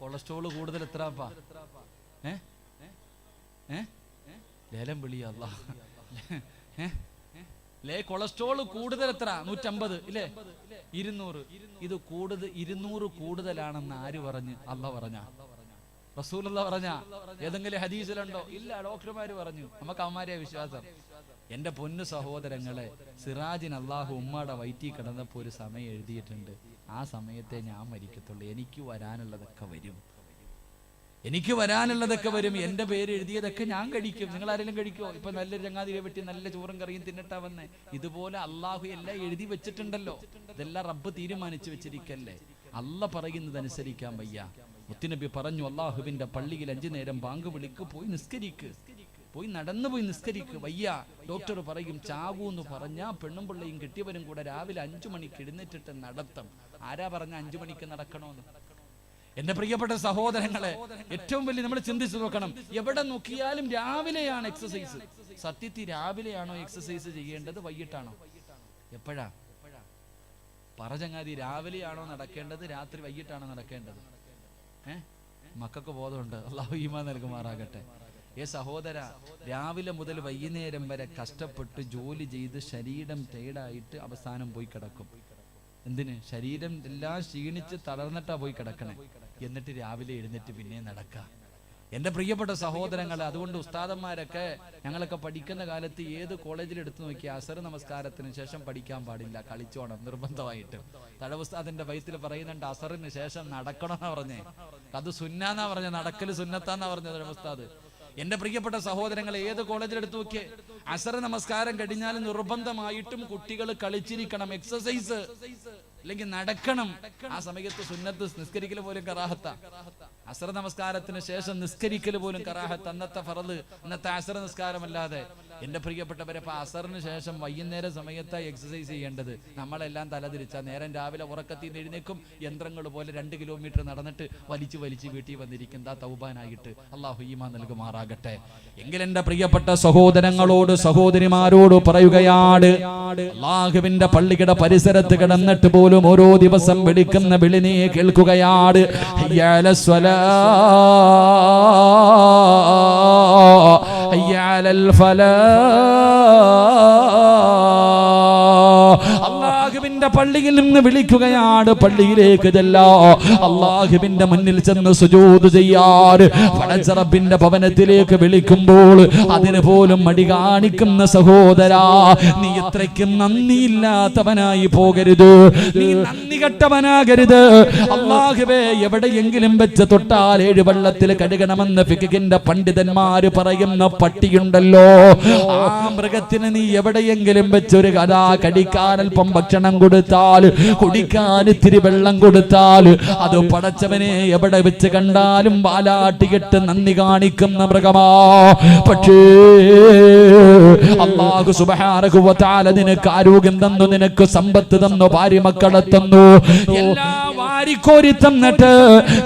കൊളസ്ട്രോൾ കൂടുതൽ? എത്രപ്പാ? ലേലം വിളിയ കൊളസ്ട്രോൾ കൂടുതൽ എത്ര? 150 ഇല്ലേ? 200. ഇത് 200 കൂടുതലാണെന്ന് ആര് പറഞ്ഞ്? അല്ലാഹ് പറഞ്ഞ? റസൂലുള്ളാഹി പറഞ്ഞ? ഏതെങ്കിലും ഹദീസിലുണ്ടോ? ഇല്ല, ഡോക്ടർമാര് പറഞ്ഞു. നമുക്ക് അവന്മാരെ വിശ്വാസം. എന്റെ പൊന്നു സഹോദരങ്ങളെ, സിറാജിന് അല്ലാഹു ഉമ്മയുടെ വയറ്റിൽ കിടന്നപ്പോൾ ഒരു സമയം എഴുതിയിട്ടുണ്ട്, ആ സമയത്തെ ഞാൻ മരിക്കത്തുള്ളൂ, എനിക്ക് വരാനുള്ളതൊക്കെ വരും, എന്റെ പേര് എഴുതിയതൊക്കെ ഞാൻ കഴിക്കും. നിങ്ങൾ ആരെങ്കിലും കഴിക്കോ? ഇപ്പൊ നല്ലൊരു ചങ്ങാതിയെ പറ്റി നല്ല ചോറും കറിയും തിന്നിട്ടാ വന്നേ. ഇതുപോലെ അള്ളാഹു എല്ലാം എഴുതി വെച്ചിട്ടുണ്ടല്ലോ. ഇതെല്ലാം റബ്ബ് തീരുമാനിച്ചു വെച്ചിരിക്കല്ലേ. അല്ല പറയുന്നത് അനുസരിക്കാൻ വയ്യ. മുത്തുനബി പറഞ്ഞു, അള്ളാഹുവിന്റെ പള്ളിയിൽ 5 നേരം ബാങ്ക് വിളിക്ക്, പോയി നിസ്കരിക്ക്, നടന്നുപോയി നിസ്കരിക്ക്. വയ്യ, ഡോക്ടർ പറയും ചാവൂന്ന് പറഞ്ഞാ പെണ്ണും പിള്ളയും കെട്ടിയവരും കൂടെ രാവിലെ 5 മണിക്ക് എഴുന്നേറ്റിട്ട് നടത്തം. ആരാ പറഞ്ഞ 5 മണിക്ക് നടക്കണമെന്ന്? എന്റെ പ്രിയപ്പെട്ട സഹോദരങ്ങളെ, ഏറ്റവും വലിയ നമ്മൾ ചിന്തിച്ചു നോക്കണം. എവിടെ നോക്കിയാലും രാവിലെയാണ് എക്സസൈസ്. സത്യത്തിൽ രാവിലെയാണോ എക്സസൈസ് ചെയ്യേണ്ടത്? വൈകിട്ടാണോ? എപ്പോഴാ? പറചങ്ങാതി രാവിലെയാണോ നടക്കേണ്ടത്, രാത്രി വൈകിട്ടാണോ നടക്കേണ്ടത്? മക്കൾക്ക് ബോധമുണ്ട്. അല്ലാഹു ഈമാൻ നൽകുമാറാകട്ടെ. സഹോദര, രാവിലെ മുതൽ വൈകുന്നേരം വരെ കഷ്ടപ്പെട്ട് ജോലി ചെയ്ത് ശരീരം ടയർഡായിട്ട് അവസാനം പോയി കിടക്കും. എന്തിന്? ശരീരം എല്ലാം ക്ഷീണിച്ച് തളർന്നിട്ടാ പോയി കിടക്കണേ. എന്നിട്ട് രാവിലെ എഴുന്നേറ്റ് പിന്നെ നടക്കാം. എൻ്റെ പ്രിയപ്പെട്ട സഹോദരങ്ങളെ, അതുകൊണ്ട് ഉസ്താദന്മാരൊക്കെ ഞങ്ങളൊക്കെ പഠിക്കുന്ന കാലത്ത് ഏത് കോളേജിൽ എടുത്തു നോക്കിയ അസർ നമസ്കാരത്തിന് ശേഷം പഠിക്കാൻ പാടില്ല, കളിച്ചോണം നിർബന്ധമായിട്ട്. തടവുസ്താദിന്റെ വയത്തിൽ പറയുന്നുണ്ട് അസറിന് ശേഷം നടക്കണമെന്നാ പറഞ്ഞേ. അത് സുന്നാന്നാ പറഞ്ഞ, നടക്കല് സുന്നത്താന്നാ പറഞ്ഞത് തടവുസ്താദ്. എന്റെ പ്രിയപ്പെട്ട സഹോദരങ്ങളെ, ഏത് കോളേജിൽ എടുത്തു നോക്കിയേ, അസർ നമസ്കാരം കഴിഞ്ഞാൽ നിർബന്ധമായിട്ടും കുട്ടികൾ കളിച്ചിരിക്കണം, എക്സസൈസ്, അല്ലെങ്കിൽ നടക്കണം. ആ സമയത്ത് സുന്നത്ത് നിസ്കരിക്കൽ പോലും കറാഹത്ത. അസർ നമസ്കാരത്തിന് ശേഷം നിസ്കരിക്കൽ പോലും കറാഹത്ത്. അന്നത്തെ ഫറദ്, ഇന്നത്തെ അസർ നിസ്കാരമല്ലാതെ. എന്റെ പ്രിയപ്പെട്ടവരെ, അപ്പൊ അസറിന് ശേഷം വൈകുന്നേര സമയത്ത് എക്സസൈസ് ചെയ്യേണ്ടത്. നമ്മളെല്ലാം തലതിരിച്ച നേരം രാവിലെ ഉറക്കത്തിൽ നിന്ന് എഴുന്നേക്കും, യന്ത്രങ്ങൾ പോലെ 2 കിലോമീറ്റർ നടന്നിട്ട് വലിച്ചു വീട്ടിൽ വന്നിരിക്കും തൗബാനായിട്ട്. അല്ലാഹു ഈമാൻ നൽകുമാറാകട്ടെ. എങ്കിൽ എന്റെ പ്രിയപ്പെട്ട സഹോദരങ്ങളോട് സഹോദരിമാരോട് പറയുകയാണ്, അല്ലാഹുവിന്റെ പള്ളിയുടെ പരിസരത്ത് കിടന്നിട്ട് പോലും ഓരോ ദിവസം വിളിക്കുന്ന വിളി നീ കേൾക്കുകയാണ്. ഹയ്യ അലസ് സ്വലാ, ഹയ്യ അലൽ ഫലാ. അല്ലാഹുവിന്റെ പള്ളിയിൽ നിന്ന് വിളിക്കുകയാണ്, പള്ളിയിലേക്ക് ചെല്ലാ, അല്ലാഹുവിന്റെ മുന്നിൽ ചെന്ന് സുജൂദ് ചെയ്യാറ്. പടച്ച റബ്ബിന്റെ ഭവനത്തിലേക്ക് വിളിക്കുമ്പോൾ അതിന് പോലും മടി കാണിക്കുന്ന സഹോദരാ, നീ ഇത്രയ്ക്കും നന്ദിയില്ലാത്തവനായി പോകരുത്, നീ നന്ദി കെട്ടവനാകരുത്. അല്ലാഹുവേ, എവിടെയെങ്കിലും വെച്ച് തൊട്ടാൽ 7 വെള്ളത്തിൽ കഴുകണമെന്ന് ഫിഖിന്റെ പണ്ഡിതന്മാര് പറയുന്ന പട്ടിയുണ്ടല്ലോ, ആ മൃഗത്തിന് നീ എവിടെയെങ്കിലും വെച്ചൊരു കഥാ കടിക്കാൻ അല്പം ഭക്ഷണം കൊടുത്താൽ, കുടിക്കാൻ ഇത്തിരി വെള്ളം കൊടുത്താൽ, അത് പടച്ചവനെ എവിടെ വെച്ച് കണ്ടാലും വാലാട്ടികെട്ട് നന്ദി കാണിക്കുന്ന മൃഗമാ. പക്ഷേ അല്ലാഹു സുബ്ഹാനഹു വ തആല നിനക്ക് ആരോഗ്യം തന്നു, നിനക്ക് സമ്പത്ത് തന്നു, ഭാര്യ മക്കളെ തന്നു, എല്ലാം വാരിക്കോരി തന്നിട്ട്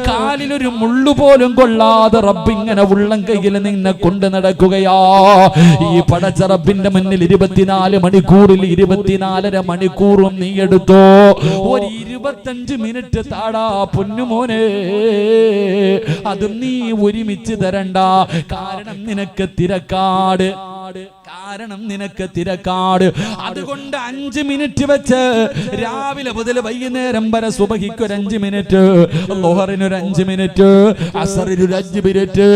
കാലിലൊരു മുള്ളു പോലും കൊള്ളാതെ റബ്ബിങ്ങനെ ഉള്ളം കയ്യിൽ നിന്നെ കൊണ്ട് നടക്കുകയാ. ഈ പടച്ച റബ്ബിന്റെ മുന്നിൽ 24 മണിക്കൂറിൽ 24.5 മണിക്കൂറും നീ എടുത്തോ. ഒരു 25 മിനിറ്റ് താടാ പൊന്നുമോനെ, അതും നീ ഒരുമിച്ച് തരണ്ട. കാരണം നിനക്ക് തിരക്കാട്. അതുകൊണ്ട് 5 മിനിറ്റ് വെച്ച് രാവിലെ മുതൽ വൈകുന്നേരം വരെ സുബഹിക്ക് ഒരു 5 മിനിറ്റ്, ളുഹറിനൊരു 5 മിനിറ്റ്, അസറിനൊരു 5 മിനിറ്റ്,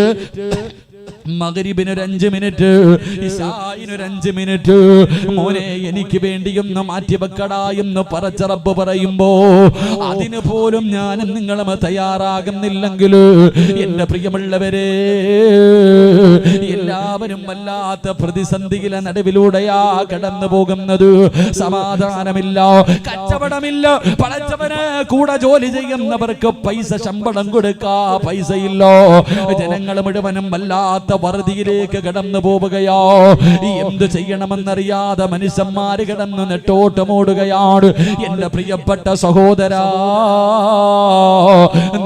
മഗ്രിബിനൊരു 5 മിനിറ്റ്, ഇശാഇനൊരു 5 മിനിറ്റ്. മോനെ, എനിക്ക് വേണ്ടിയൊന്ന് മാറ്റിവെക്കടാ എന്ന് പടച്ച റബ്ബ് പറയുമ്പോ അതിന് പോലും ഞാനും നിങ്ങളും തയ്യാറാകുന്നില്ലെങ്കിൽ എന്റെ പ്രിയമുള്ളവരെ, എല്ലാവരും വല്ലാത്ത പ്രതിസന്ധിയിലെ നടുവിലൂടെയാ കടന്നു പോകുന്നത്. സമാധാനമില്ല, കച്ചവടമില്ല, പടച്ചവന് കൂടെ ജോലി ചെയ്യുന്നവർക്ക് പൈസ ശമ്പളം കൊടുക്കാ പൈസയില്ല. ജനങ്ങൾ മുഴുവനും വല്ലാത്ത വറുതിയിലേക്ക് കടന്നു പോവുകയോ. എന്ത് ചെയ്യണമെന്നറിയാതെ മനുഷ്യന്മാര് കിടന്ന് നെട്ടോട്ടമോടുകയാണ്. എന്റെ പ്രിയപ്പെട്ട സഹോദരാ,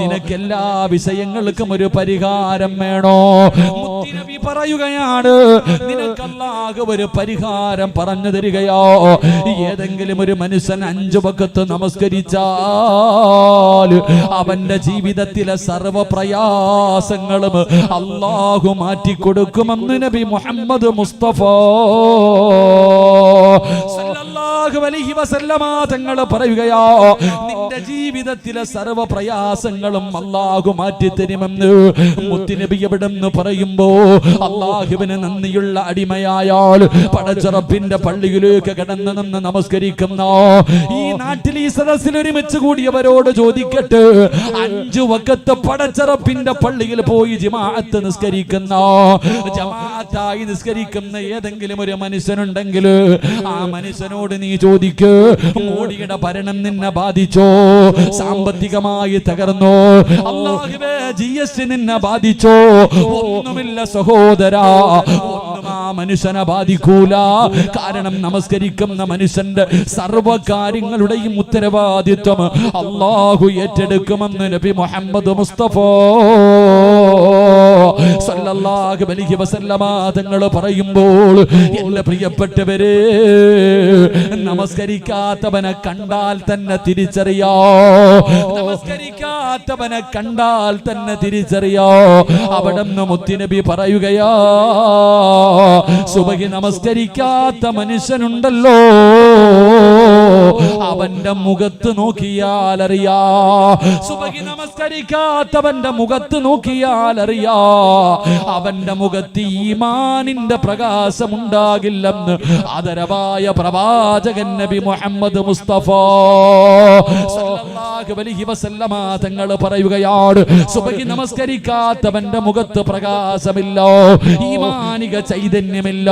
നിനക്കെല്ലാ വിഷയങ്ങൾക്കും ഒരു പരിഹാരം വേണോ? മുത്തുനബി പറയുകയാണ്, നിനക്ക് അല്ലാഹു ഒരു പരിഹാരം പറഞ്ഞു തരികയോ. ഏതെങ്കിലും ഒരു മനുഷ്യൻ 5 വഖത്ത് നമസ്കരിച്ചാൽ അവന്റെ ജീവിതത്തിലെ സർവ പ്രയാസങ്ങളും അല്ലാഹു മാറ്റിക്കൊടുക്കുമെന്ന് നബി മുഹമ്മദ് മുസ്തഫ സല്ലല്ലാഹു അലൈഹി വസല്ലമ തങ്ങൾ പറയുകയാ, നിന്റെ ജീവിതത്തിലെ സർവ പ്രയാസങ്ങളും അല്ലാഹു മാറ്റിത്തരുമെന്ന് മുത്തുനബി എവിടെന്ന് പറയുമ്പോ അല്ലാഹുവിന് നന്ദിയുള്ള അടിമയായാൽ പടച്ച റബ്ബിന്റെ പള്ളിയിലേക്ക് കടന്നു നിന്ന് നമസ്കരിക്കുന്ന ഈ നാട്ടിൽ ഈ സദസ്സിൽ ഒരുമിച്ച് കൂടിയവരോട് ചോദിക്കട്ടെ, 5 വഖത്ത് പടച്ച റബ്ബിന്റെ പള്ളിയിൽ പോയി ജമാഅത്ത് നിസ്കരിക്കുന്ന, ജമാഅത്തായി നിസ്കരിക്കുന്ന ഏതെങ്കിലും ഒരു മനുഷ്യനുണ്ടെങ്കിൽ ആ മനുഷ്യനോട് നീ ചോദിക്ക്, മോഡിയുടെ ഭരണം നിന്നെ ബാധിച്ചോ? സാമ്പത്തികമായി തകർന്നോ? അല്ലാഹുവേ, GST നിന്നെ ബാധിച്ചോ? ഒന്നുമില്ല സഹോദരാ, ഒന്നും ആ മനുഷ്യനെ ബാധിക്കൂല. കാരണം നമസ്കരിക്കുന്ന മനുഷ്യന്റെ സർവ്വ കാര്യങ്ങളുടെയും ഉത്തരവാദിത്വം അല്ലാഹു ഏറ്റെടുക്കുമെന്ന് നബി മുഹമ്മദ് മുസ്തഫ സല്ലല്ലാഹു അലൈഹി വസല്ലമ തങ്ങൾ പറയുമ്പോൾ, എന്റെ പ്രിയപ്പെട്ടവരെ, നമസ്കരിക്കാത്തവനെ കണ്ടാൽ തന്നെ തിരിച്ചറിയോ, നമസ്കരിക്കാത്തവനെ കണ്ടാൽ തന്നെ തിരിച്ചറിയോ. അവിടുന്ന് മുത്തുനബി പറയുകയാ, സുബഹി നമസ്കരിക്കാത്ത മനുഷ്യനുണ്ടല്ലോ, അവന്റെ മുഖത്ത് നോക്കിയാൽ അറിയാ. സുബഹി നമസ്കരിക്കാത്തവന്റെ മുഖത്ത് നോക്കിയാൽ അറിയാ, അവന്റെ മുഖത്ത് ഈമാനിന്റെ പ്രകാശമുണ്ടാകില്ലെന്ന് ആദരവായ പ്രവാചകൻ നബി മുഹമ്മദ് മുസ്തഫ സല്ലല്ലാഹു അലൈഹി വസല്ലമ തങ്ങൾ പറയുകയാണ്, സുബഹി നമസ്കരിക്കാത്തവന്റെ മുഖത്ത് പ്രകാശമില്ല, ഈമാനിക ചൈതന്യമില്ല.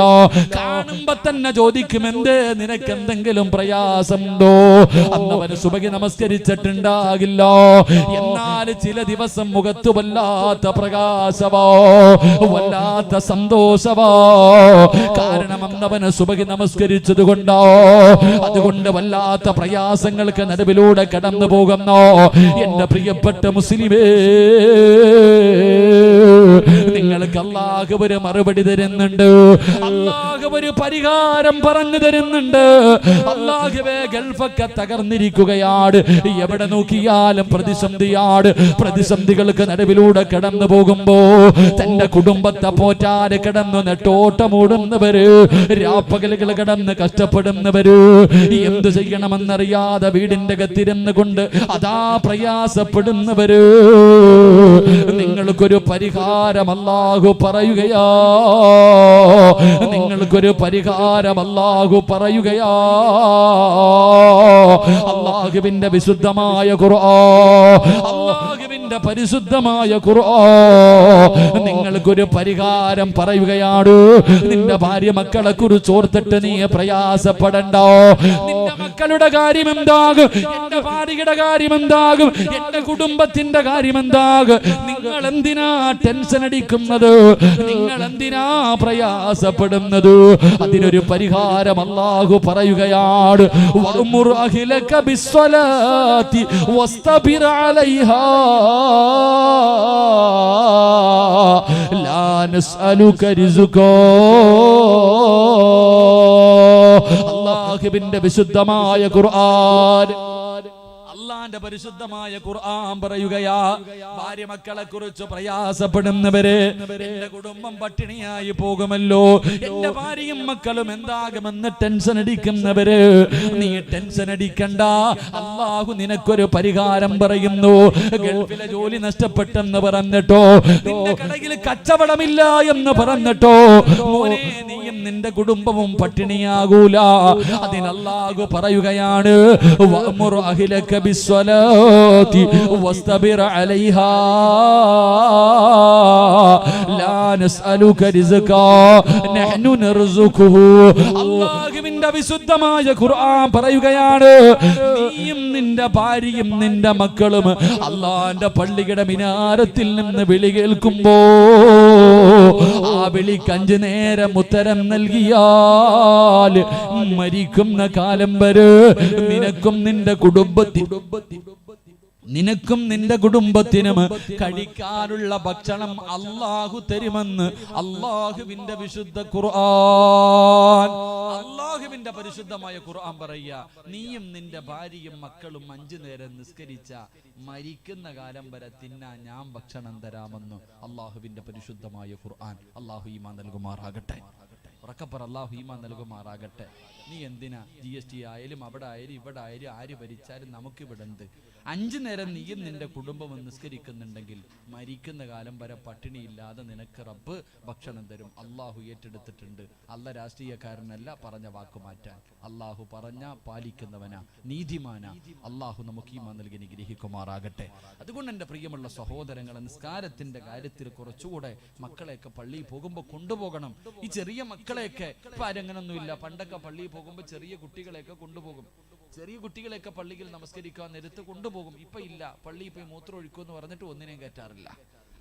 കാണുമ്പോ തന്നെ ചോദിക്കും, എന്തേ നിനക്ക് എന്തെങ്കിലും പ്രയാസമുണ്ടോ? അന്നവന് സുബഹി നമസ്കരിച്ചിട്ടുണ്ടാകില്ല. എന്നാൽ ചില ദിവസം മുഖത്ത് വല്ലാത്ത പ്രകാശമോ, വല്ലാത്ത സന്തോഷമോ. കാരണം അന്നവന് സുബഹി നമസ്കരിച്ചത് കൊണ്ടോ. അതുകൊണ്ട് വല്ലാത്ത പ്രയാസങ്ങൾക്ക് നടുവിലൂടെ കടന്നു പോകുന്നോ എന്റെ പ്രിയപ്പെട്ട മുസ്ലിമേ, നിങ്ങൾക്ക് അല്ലാഹു ഒരു മറുപടി തരുന്നുണ്ട്, അല്ലാഹു ഒരു പരിഹാരം പറഞ്ഞു തരുന്നുണ്ട്. അല്ലാഹുവേ, ഗൾഫൊക്കെ തകർന്നിരിക്കുകയാണ്, എവിടെ നോക്കിയാലും പ്രതിസന്ധിയാണ്. പ്രതിസന്ധികൾക്ക് നടുവിലൂടെ കടന്നു പോകുമ്പോ തന്റെ കുടുംബത്തെ പോറ്റാതെ കിടന്നു നെട്ടോട്ടമോടുന്നവര്, രാപ്പകലുകൾ കിടന്ന് കഷ്ടപ്പെടുന്നവര്, എന്തു ചെയ്യണമെന്നറിയാതെ വീടിന്റെ അകത്തിരുന്ന് കൊണ്ട് അതാ പ്രയാസപ്പെടുന്നവര്, നിങ്ങൾക്കൊരു പരിഹാരം അല്ലാഹു പറയുകയാ, നിങ്ങൾക്കൊരു പരിഹാരം അല്ലാഹു പറയുകയാ. അല്ലാഹുവിന്റെ വിശുദ്ധമായ ഖുർആൻ, അല്ലാഹുവിന്റെ പരിശുദ്ധമായ ഖുർആൻ നിങ്ങൾക്കൊരു പരിഹാരം പറയുകയാണ്. നിന്റെ ഭാര്യ മക്കളെ കുറിച്ച് ഓർത്തിട്ട് നീ പ്രയാസപ്പെടണ്ട. നിന്റെ മക്കളുടെ കാര്യം എന്താകും, എന്റെ ഭാര്യയുടെ കാര്യം എന്താകും, എന്റെ കുടുംബത്തിന്റെ കാര്യം എന്താകും? നിങ്ങൾ എന്തിനാ ടെൻഷൻ അടിക്കുന്നത്? നിങ്ങൾ എന്തിനാ പ്രയാസപ്പെടുന്നത്? അതിനൊരു പരിഹാരം അല്ലാഹു പറയുകയാണ്. വഅ്മുർ അഹ്ലക ബിസ്സലാത്തി വസ്തബിർ അലൈഹാ ലാ നസ്അലുക റിസ്ഖാ. അല്ലാഹുവിന്റെ വിശുദ്ധമായ ഖുർആൻ, അല്ലാഹുവിന്റെ പരിശുദ്ധമായ ഖുർആൻ പറയുകയാ, ഭാര്യ മക്കളെ കുറിച്ച് പ്രയാസപ്പെടുന്നവരെ, എന്റെ കുടുംബം പട്ടിണിയായി പോകുമല്ലോ, എന്റെ ഭാര്യയും മക്കളും എന്താകുമെന്ന് ടെൻഷൻ അടിക്കുന്നവര്, നീ ടെൻഷൻ അടിക്കണ്ട. അല്ലാഹു നിനക്കൊരു പരിഹാരം പറയുന്നു. ഗൾഫിലെ ജോലി നഷ്ടപ്പെട്ടെന്ന് പറഞ്ഞിട്ടോ, നിന്റെ കടയിൽ കച്ചവടമില്ല എന്ന് പറഞ്ഞിട്ടോ, മോനെ നീയും നിന്റെ കുടുംബവും പട്ടിണിയാകൂല. അതിന് അല്ലാഹു പറയുകയാണ്, വഅ്മുർ അഹ്ലക ബിസ്സലാത്തി വസ്തബിർ അലൈഹാ ലാ നസ്അലുക റിസ്ഖാ നഹ്നു നർസുഖുഹു. അല്ലാഹുവിന്റെ വിശുദ്ധമായ ഖുർആൻ പറയുകയാണ്, നീയും നിന്റെ ഭാര്യയും നിന്റെ മക്കളും അല്ലാഹുവിന്റെ പള്ളിയുടെ മിനാരത്തിൽ നിന്ന് വിളി കേൾക്കുമ്പോ ആ വിളിക്ക് 5 നേരം ഉത്തരം നൽകിയാൽ മരിക്കുന്ന കാലം വരെ നിനക്കും നിന്റെ കുടുംബത്തിനും കഴിക്കാനുള്ള ഭക്ഷണം അല്ലാഹു തരുമെന്ന് അല്ലാഹുവിന്റെ വിശുദ്ധ ഖുർആൻ, അല്ലാഹുവിന്റെ പരിശുദ്ധമായ ഖുർആൻ പറയുക. നീയും നിന്റെ ഭാര്യയും മക്കളും 5 നേരം നിസ്കരിച്ച മരിക്കുന്ന കാലം വരെ തിന്നാൻ ഞാൻ ഭക്ഷണം തരാമെന്ന് അല്ലാഹുവിന്റെ പരിശുദ്ധമായ ഖുർആൻ. അല്ലാഹു ഈമാൻ നൽകുമാറാകട്ടെ. ഉറക്കപ്പറ, അല്ലാഹു ഈമാൻ നൽകുമാറാകട്ടെ. നീ എന്തിനാ GST ആയാലും അവിടെ ആയാലും ഇവിടെ ആയാലും ആര് ഭരിച്ചാലും നമുക്കിവിടെ എന്ത്? 5 നേരം നീയും നിന്റെ കുടുംബം നിസ്കരിക്കുന്നുണ്ടെങ്കിൽ മരിക്കുന്ന കാലം വരെ പട്ടിണിയില്ലാതെ നിനക്ക് റബ്ബ് ഭക്ഷണം തരും. അല്ലാഹു ഏറ്റെടുത്തിട്ടുണ്ട്. അല്ല രാഷ്ട്രീയക്കാരനല്ല പറഞ്ഞ വാക്ക് മാറ്റാൻ. അല്ലാഹു പറഞ്ഞ പാലിക്കുന്നവനാ, നീതിമാനാ. അല്ലാഹു നമുക്ക് ഈമാൻ നൽകി അനുഗ്രഹിക്കുമാറാകട്ടെ. അതുകൊണ്ട് എൻ്റെ പ്രിയമുള്ള സഹോദരങ്ങളെ, നിസ്കാരത്തിന്റെ കാര്യത്തിൽ കുറച്ചുകൂടെ മക്കളെയൊക്കെ പള്ളിയിൽ പോകുമ്പോൾ കൊണ്ടുപോകണം. ഈ ചെറിയ മക്കളെയൊക്കെ ഇപ്പം ആരങ്ങനൊന്നുമില്ല. പണ്ടൊക്കെ പള്ളിയിൽ പോകുമ്പോൾ ചെറിയ കുട്ടികളെയൊക്കെ കൊണ്ടുപോകും. ചെറിയ കുട്ടികളെയൊക്കെ പള്ളിയിൽ നമസ്കരിക്കാൻ നേരത്ത് കൊണ്ടുപോകും. ഇപ്പൊ ഇല്ല. പള്ളിയിൽ പോയി മൂത്രം ഒഴിക്കുമെന്ന് പറഞ്ഞിട്ട് ഒന്നിനെയും കയറ്റാറില്ല.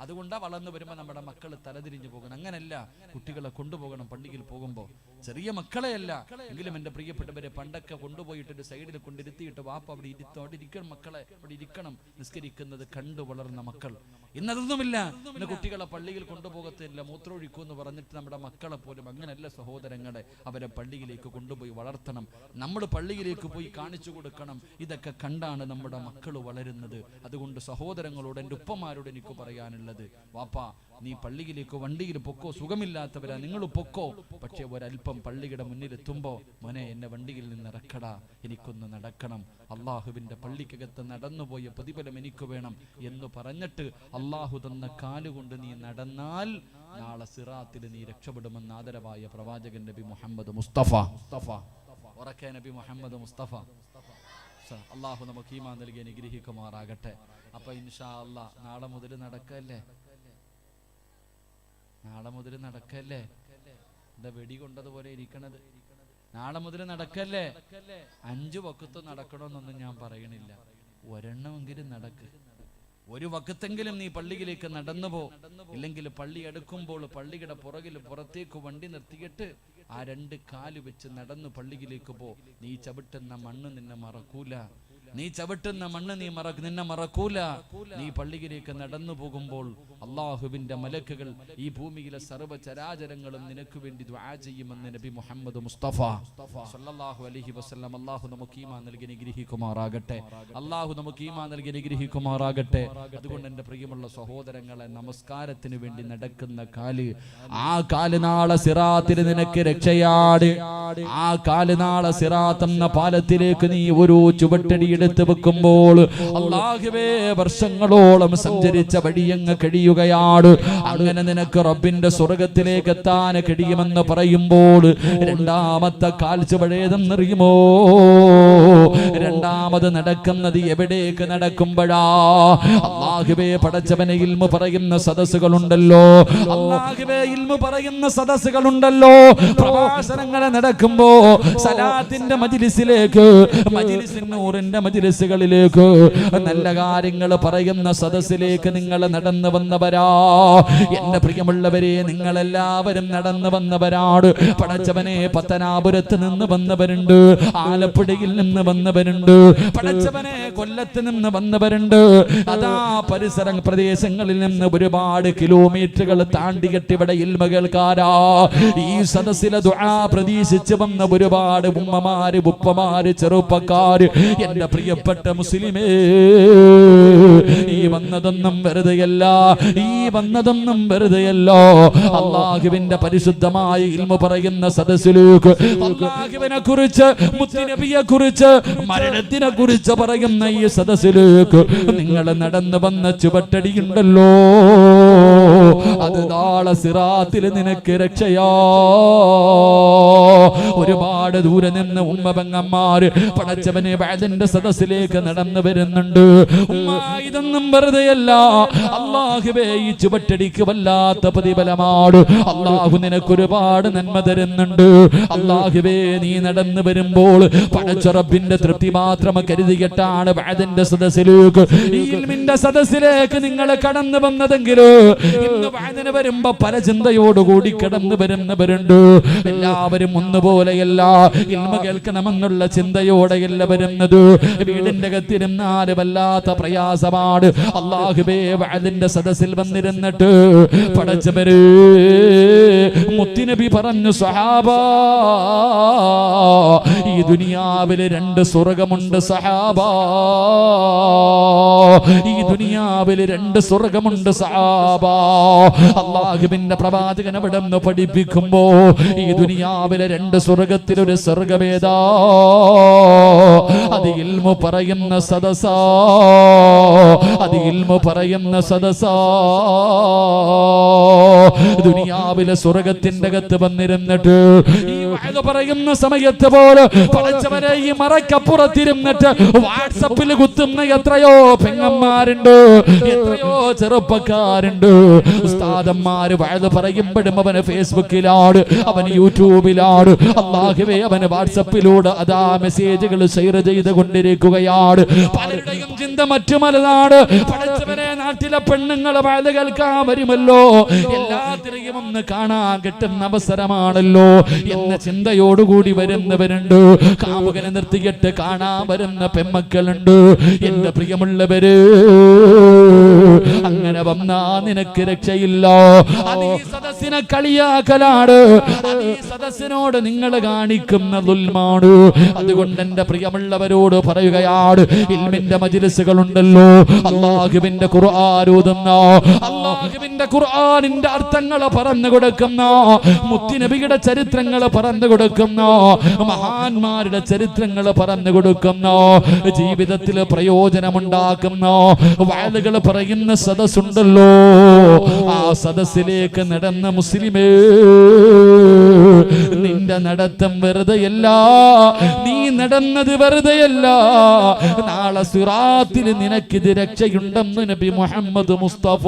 അതുകൊണ്ടാണ് വളർന്നു വരുമ്പോൾ നമ്മുടെ മക്കൾ തലതിരിഞ്ഞു പോകണം. അങ്ങനല്ല, കുട്ടികളെ കൊണ്ടുപോകണം. പള്ളിയിൽ പോകുമ്പോൾ ചെറിയ മക്കളെയല്ല എങ്കിലും എൻ്റെ പ്രിയപ്പെട്ടവരെ, പണ്ടൊക്കെ കൊണ്ടുപോയിട്ടൊരു സൈഡിൽ കൊണ്ടിരുത്തിയിട്ട് വാപ്പ അവിടെ ഇരുത്തോണ്ടിരിക്കണം, മക്കളെ അവിടെ ഇരിക്കണം, നിസ്കരിക്കുന്നത് കണ്ടു വളർന്ന മക്കൾ. ഇന്നതൊന്നുമില്ല. ഇന്ന് കുട്ടികളെ പള്ളിയിൽ കൊണ്ടുപോകത്തില്ല, മൂത്രമൊഴിക്കൂ എന്ന് പറഞ്ഞിട്ട് നമ്മുടെ മക്കളെ പോലും. അങ്ങനെയല്ല സഹോദരങ്ങളെ, അവരെ പള്ളിയിലേക്ക് കൊണ്ടുപോയി വളർത്തണം. നമ്മൾ പള്ളിയിലേക്ക് പോയി കാണിച്ചു കൊടുക്കണം. ഇതൊക്കെ കണ്ടാണ് നമ്മുടെ മക്കൾ വളരുന്നത്. അതുകൊണ്ട് സഹോദരങ്ങളോട്, എൻ്റെ ഉപ്പമാരോട് എനിക്ക് പറയാനുള്ളത്, വാപ്പാ നീ പള്ളിയിലേക്ക് വണ്ടിയിൽ പൊക്കോ, സുഖമില്ലാത്തവരാ നിങ്ങൾ പൊക്കോ, പക്ഷെ ഒരല്പം പള്ളിയുടെ മുന്നിലെത്തുമ്പോ മോനെ എന്നെ വണ്ടിയിൽ നിന്ന് ഇറക്കടാ, എനിക്കൊന്ന് നടക്കണം, അള്ളാഹുവിന്റെ പള്ളിക്കകത്ത് നടന്നുപോയ പ്രതിഫലം എനിക്ക് വേണം എന്ന് പറഞ്ഞിട്ട് അള്ളാഹു തന്ന കാലുകൊണ്ട് നീ നടന്നാൽ നാളെ സിറാത്തിൽ നീ രക്ഷപ്പെടുമെന്ന് ആദരവായ പ്രവാചകൻ നബി മുഹമ്മദ് മുസ്തഫ. ഉറക്കെ നബി മുഹമ്മദ് മുസ്തഫ. അള്ളാഹു നമുക്ക് ഈമാൻ നൽകി അനുഗ്രഹിക്കുമാറാകട്ടെ. അപ്പൊ ഇൻഷാ അല്ലാഹ് നാളെ മുതൽ നടക്കല്ലേ, നാളെ മുതൽ നടക്കല്ലേ. എന്താ വെടി കൊണ്ടതുപോലെ ഇരിക്കണത്? നാളെ മുതൽ നടക്കല്ലേ. 5 വക്കത്ത് നടക്കണമെന്നൊന്നും ഞാൻ പറയണില്ല, ഒരെണ്ണമെങ്കിലും നടക്ക്. ഒരു വക്കത്തെങ്കിലും നീ പള്ളിയിലേക്ക് നടന്നു പോ. ഇല്ലെങ്കിൽ പള്ളി എടുക്കുമ്പോൾ പള്ളിയുടെ പുറകിൽ പുറത്തേക്ക് വണ്ടി നിർത്തിയിട്ട് ആ 2 കാല് വെച്ച് നടന്നു പള്ളിയിലേക്ക് പോ. നീ ചവിട്ടുന്ന മണ്ണ് നിന്നെ മറക്കൂല, നീ ചവിട്ടുന്ന മണ്ണ് നിന്നെ മറക്കൂല. നീ പള്ളിയിലേക്ക് നടന്നു പോകുമ്പോൾ അള്ളാഹുവിന്റെ മലക്കുകൾ, ഈ ഭൂമിയിലെ സർവ്വചരാചരങ്ങളും നിനക്ക് വേണ്ടി ദുആ ചെയ്യുമെന്ന് നബി മുഹമ്മദ് മുസ്തഫ സല്ലല്ലാഹു അലൈഹി വസല്ലം. അള്ളാഹു നമുക്ക് ഈമാൻ നൽകി അനുഗ്രഹിക്കുമാറാകട്ടെ. അള്ളാഹു നമുക്ക് ഈമാൻ നൽകി അനുഗ്രഹിക്കുമാറാകട്ടെ. അതുകൊണ്ട് എൻ്റെ പ്രിയമുള്ള സഹോദരങ്ങളെ, നമസ്കാരത്തിന് വേണ്ടി നടക്കുന്ന കാല്, ആ കാല് നാളെ സിറാത്തിൽ നിനക്ക് രക്ഷയാണ്. ആ കാല് നാളെ സിറാത്ത് എന്ന പാലത്തിലേക്ക് നീ ഒരു ചുവട്ടടി എടുത്ത് വെക്കുമ്പോൾ അല്ലാഹുവേ വർഷങ്ങളോളം സഞ്ചരിച്ച വഴിയങ്ങ് കഴിയുകയാണ്. അങ്ങനെ നിനക്ക് റബ്ബിന്റെ സ്വർഗത്തിലേക്ക് എത്താൻ കഴിയുമെന്ന് പറയുമ്പോൾ രണ്ടാമത്തെ കാൽച്ചുവടേതെന്നറിയുമോ? രണ്ടാമത് നടക്കുന്നത് എവിടേക്ക് നടക്കുമ്പോഴാ? അല്ലാഹുവേ പടച്ചവനെ ഇൽമു പറയുന്ന സദസ്സുകളുണ്ടല്ലോ, അല്ലാഹുവേ ഇൽമു പറയുന്ന സദസ്സുകളുണ്ടല്ലോ. പ്രഭാഷണങ്ങൾ നടക്കുമ്പോ സലാത്തിന്റെ മജ്ലിസിലേക്ക്, മജ്ലിസിൻ നൂറിന്റെ മജ്ലിസുകളിലേക്ക്, നല്ല കാര്യങ്ങൾ പറയുന്ന സദസ്സിലേക്ക് നിങ്ങൾ നടന്നു വന്നവരാ. എന്റെ പ്രിയമുള്ളവരെ, നിങ്ങളെല്ലാവരും നടന്നു വന്നവരാണ്. പടച്ചവനെ പത്തനാപുരത്ത് നിന്ന് വന്നവരുണ്ട്, ആലപ്പുഴയിൽ നിന്ന് വന്നവരുണ്ട്, പടച്ചവനെ കൊല്ലത്ത് നിന്ന് വന്നവരുണ്ട്. അതാ പരിസര പ്രദേശങ്ങളിൽ നിന്ന് ഒരുപാട് കിലോമീറ്ററുകൾ താണ്ടിയിട്ട് ഇവിടെ ഇൽമ കേൾക്കാരാ. ഈ സദസ്സിലെ ദുആ പ്രതീക്ഷിച്ച് വന്ന ഒരുപാട് ഉമ്മമാര്, ഉപ്പമാര്, ചെറുപ്പക്കാര്. എന്റെ പ്രിയപ്പെട്ട മുസ്ലിമേ, ഈ വന്നതൊന്നും വെറുതെയല്ല, ഈ വന്നതൊന്നും വെറുതെയല്ല. അല്ലാഹുവിന്റെ പരിശുദ്ധമായ ഇൽമു പറയുന്ന സദസ്സിലേക്ക്, അല്ലാഹുവിനെ കുറിച്ച്, മുത്തുനബിയെ കുറിച്ച്, മരണത്തിനെ കുറിച്ച് പറയുന്ന ഈ സദസ്സിലേക്ക് നിങ്ങൾ നടന്നു വന്ന ചുവട്ടടിയുണ്ടല്ലോ, അത് നാളെ സിറാത്തിൽ നിനക്ക് രക്ഷയാ. ഒരുപാട് ദൂരെ നിന്ന് ഉമ്മ പെങ്ങന്മാര് പടച്ചവനെ വഅദിന്റെ സദസ്സിലേക്ക് നടന്നു വരുന്നുണ്ട്. ഉമ്മ, ഇതൊന്നും വെറുതെയല്ല. അല്ലാഹുവേ ഈ ചുവട്ടടിക്ക് വല്ലാത്ത പ്രതിഫലമാണ്. അല്ലാഹു നിനക്ക് ഒരുപാട് നന്മ തരുന്നുണ്ട്. അല്ലാഹുവേ നീ നടന്നു വരുമ്പോൾ പടച്ച റബ്ബിന്റെ തൃപ്തി മാത്രം കരുതിയിട്ടാണ് വഅദിന്റെ സദസ്സിലേക്ക്, ഈ ഇൽമിന്റെ സദസ്സിലേക്ക് നിങ്ങൾ കടന്നു വന്നതെങ്കിൽ ഇന്ന് വഅദിന് വരുമ്പോ പല ചിന്തയോടുകൂടി കടന്നു വരുന്നവരുണ്ട്. എല്ലാവരും ഒന്നുപോലെയല്ല, ഇൽമ കേൾക്കണമെന്നുള്ള ചിന്തയോടെയല്ല വരുന്നത്. വീടിന്റെ അകത്തിരുന്നാൽ വല്ലാത്ത പ്രയാസമാണ്. അല്ലാഹുവേ വഅദിന്റെ സദസ്സിൽ വന്നിരുന്നിട്ട് പടച്ചവരെ മുത്തുനബി പറഞ്ഞു, സഹാബാ ഈ ദുനിയാവിൽ 2 സ്വർഗമുണ്ട് സഹാബാ, ഈ ദുനിയാവിൽ 2 സ്വർഗമുണ്ട് സഹാബാ. അല്ലാഹുവിന്റെ പ്രവാചകൻ അവിടെ നിന്ന് പഠിപ്പിക്കുമ്പോ ഈ ദുനിയാവിലെ 2 സ്വർഗത്തിലൊരു സ്വർഗമേതാ? അത് ഇൽമു പറയുന്ന സദസാ, അത് ഇൽമു പറയുന്ന സദസാ. ദുനിയാവിലെ സ്വർഗത്തിന്റെ അകത്ത് വന്നിരുന്നിട്ട് ഈ വഅദ് പറയുന്ന സമയത്ത് പോലെ പടച്ചവനെ ഈ മറക്കപ്പുറത്തിരുന്നിട്ട് വാട്സപ്പിൽ കുത്തുന്ന എത്രയോ പെങ്ങന്മാരുണ്ട്, എത്രയോ ചെറുപ്പക്കാരുണ്ട്. ഉസ്താദന്മാര് വഅദ് പറയുമ്പോഴും അവന് ഫേസ്ബുക്കിലാണ്, അവന് യൂട്യൂബിലാണ്, അല്ലാഹുവേ അവന് വാട്സപ്പിലൂടെ അതാ മെസ്സേജുകൾ ഷെയർ ചെയ്ത് കൊണ്ടിരിക്കുകയാണ്. പലരുടെയും ചിന്ത മറ്റു മലനാട്. പടച്ചവനെ നാട്ടിലെ പെണ്ണുങ്ങൾ വയത് കേൾക്കാൻ വരുമല്ലോ, എല്ലാത്തിനെയും ഒന്ന് കാണാൻ കിട്ടുന്ന അവസരമാണല്ലോ എന്ന ചിന്തയോടുകൂടി വരുന്നവരുണ്ട്. കാമുകനെ നിർത്തിയിട്ട് കാണാൻ വരുന്ന പെമ്മക്കളുണ്ട്. എന്റെ പ്രിയമുള്ളവര്, അങ്ങനെ വന്നാ നിനക്ക് രക്ഷയില്ല. അത് ഈ സദസ്സിനെ കളിയാക്കലാണ്, അത് ഈ സദസ്സിനോട് നിങ്ങൾ കാണിക്കുന്ന ദുൽമാണ്. അതുകൊണ്ട് എന്റെ പ്രിയമുള്ളവരോട് പറയുകയാണ്, ഇൽമിന്റെ മജ്‌ലിസുകൾ ഉണ്ടല്ലോ, അല്ലാഹുവിന്റെ ഖുർആൻ ഓതുന്ന, അല്ലാഹുവിന്റെ ഖുർആനിന്റെ അർത്ഥങ്ങൾ പറഞ്ഞു കൊടുക്കുന്ന, മുത്തുനബിയുടെ ചരിത്രങ്ങൾ പറഞ്ഞു കൊടുക്കുന്ന, മഹാന്മാരുടെ ചരിത്രങ്ങൾ പറഞ്ഞു കൊടുക്കുന്ന, ജീവിതത്തിൽ പ്രയോജനമുണ്ടാക്കുന്ന വഅദുകൾ പറയുന്ന സദസ്സുണ്ടല്ലോ, ആ സദസ്സിലേക്ക് നടന്ന മുസ്ലിമേ, നിന്റെ നടത്തം വെറുതെയല്ല, നീ നടന്നത് വെറുതെയല്ല. നാളെ സിറാത്തിൽ നിനക്കിത് രക്ഷയുണ്ടെന്ന് നബി മുഹമ്മദ് മുസ്തഫ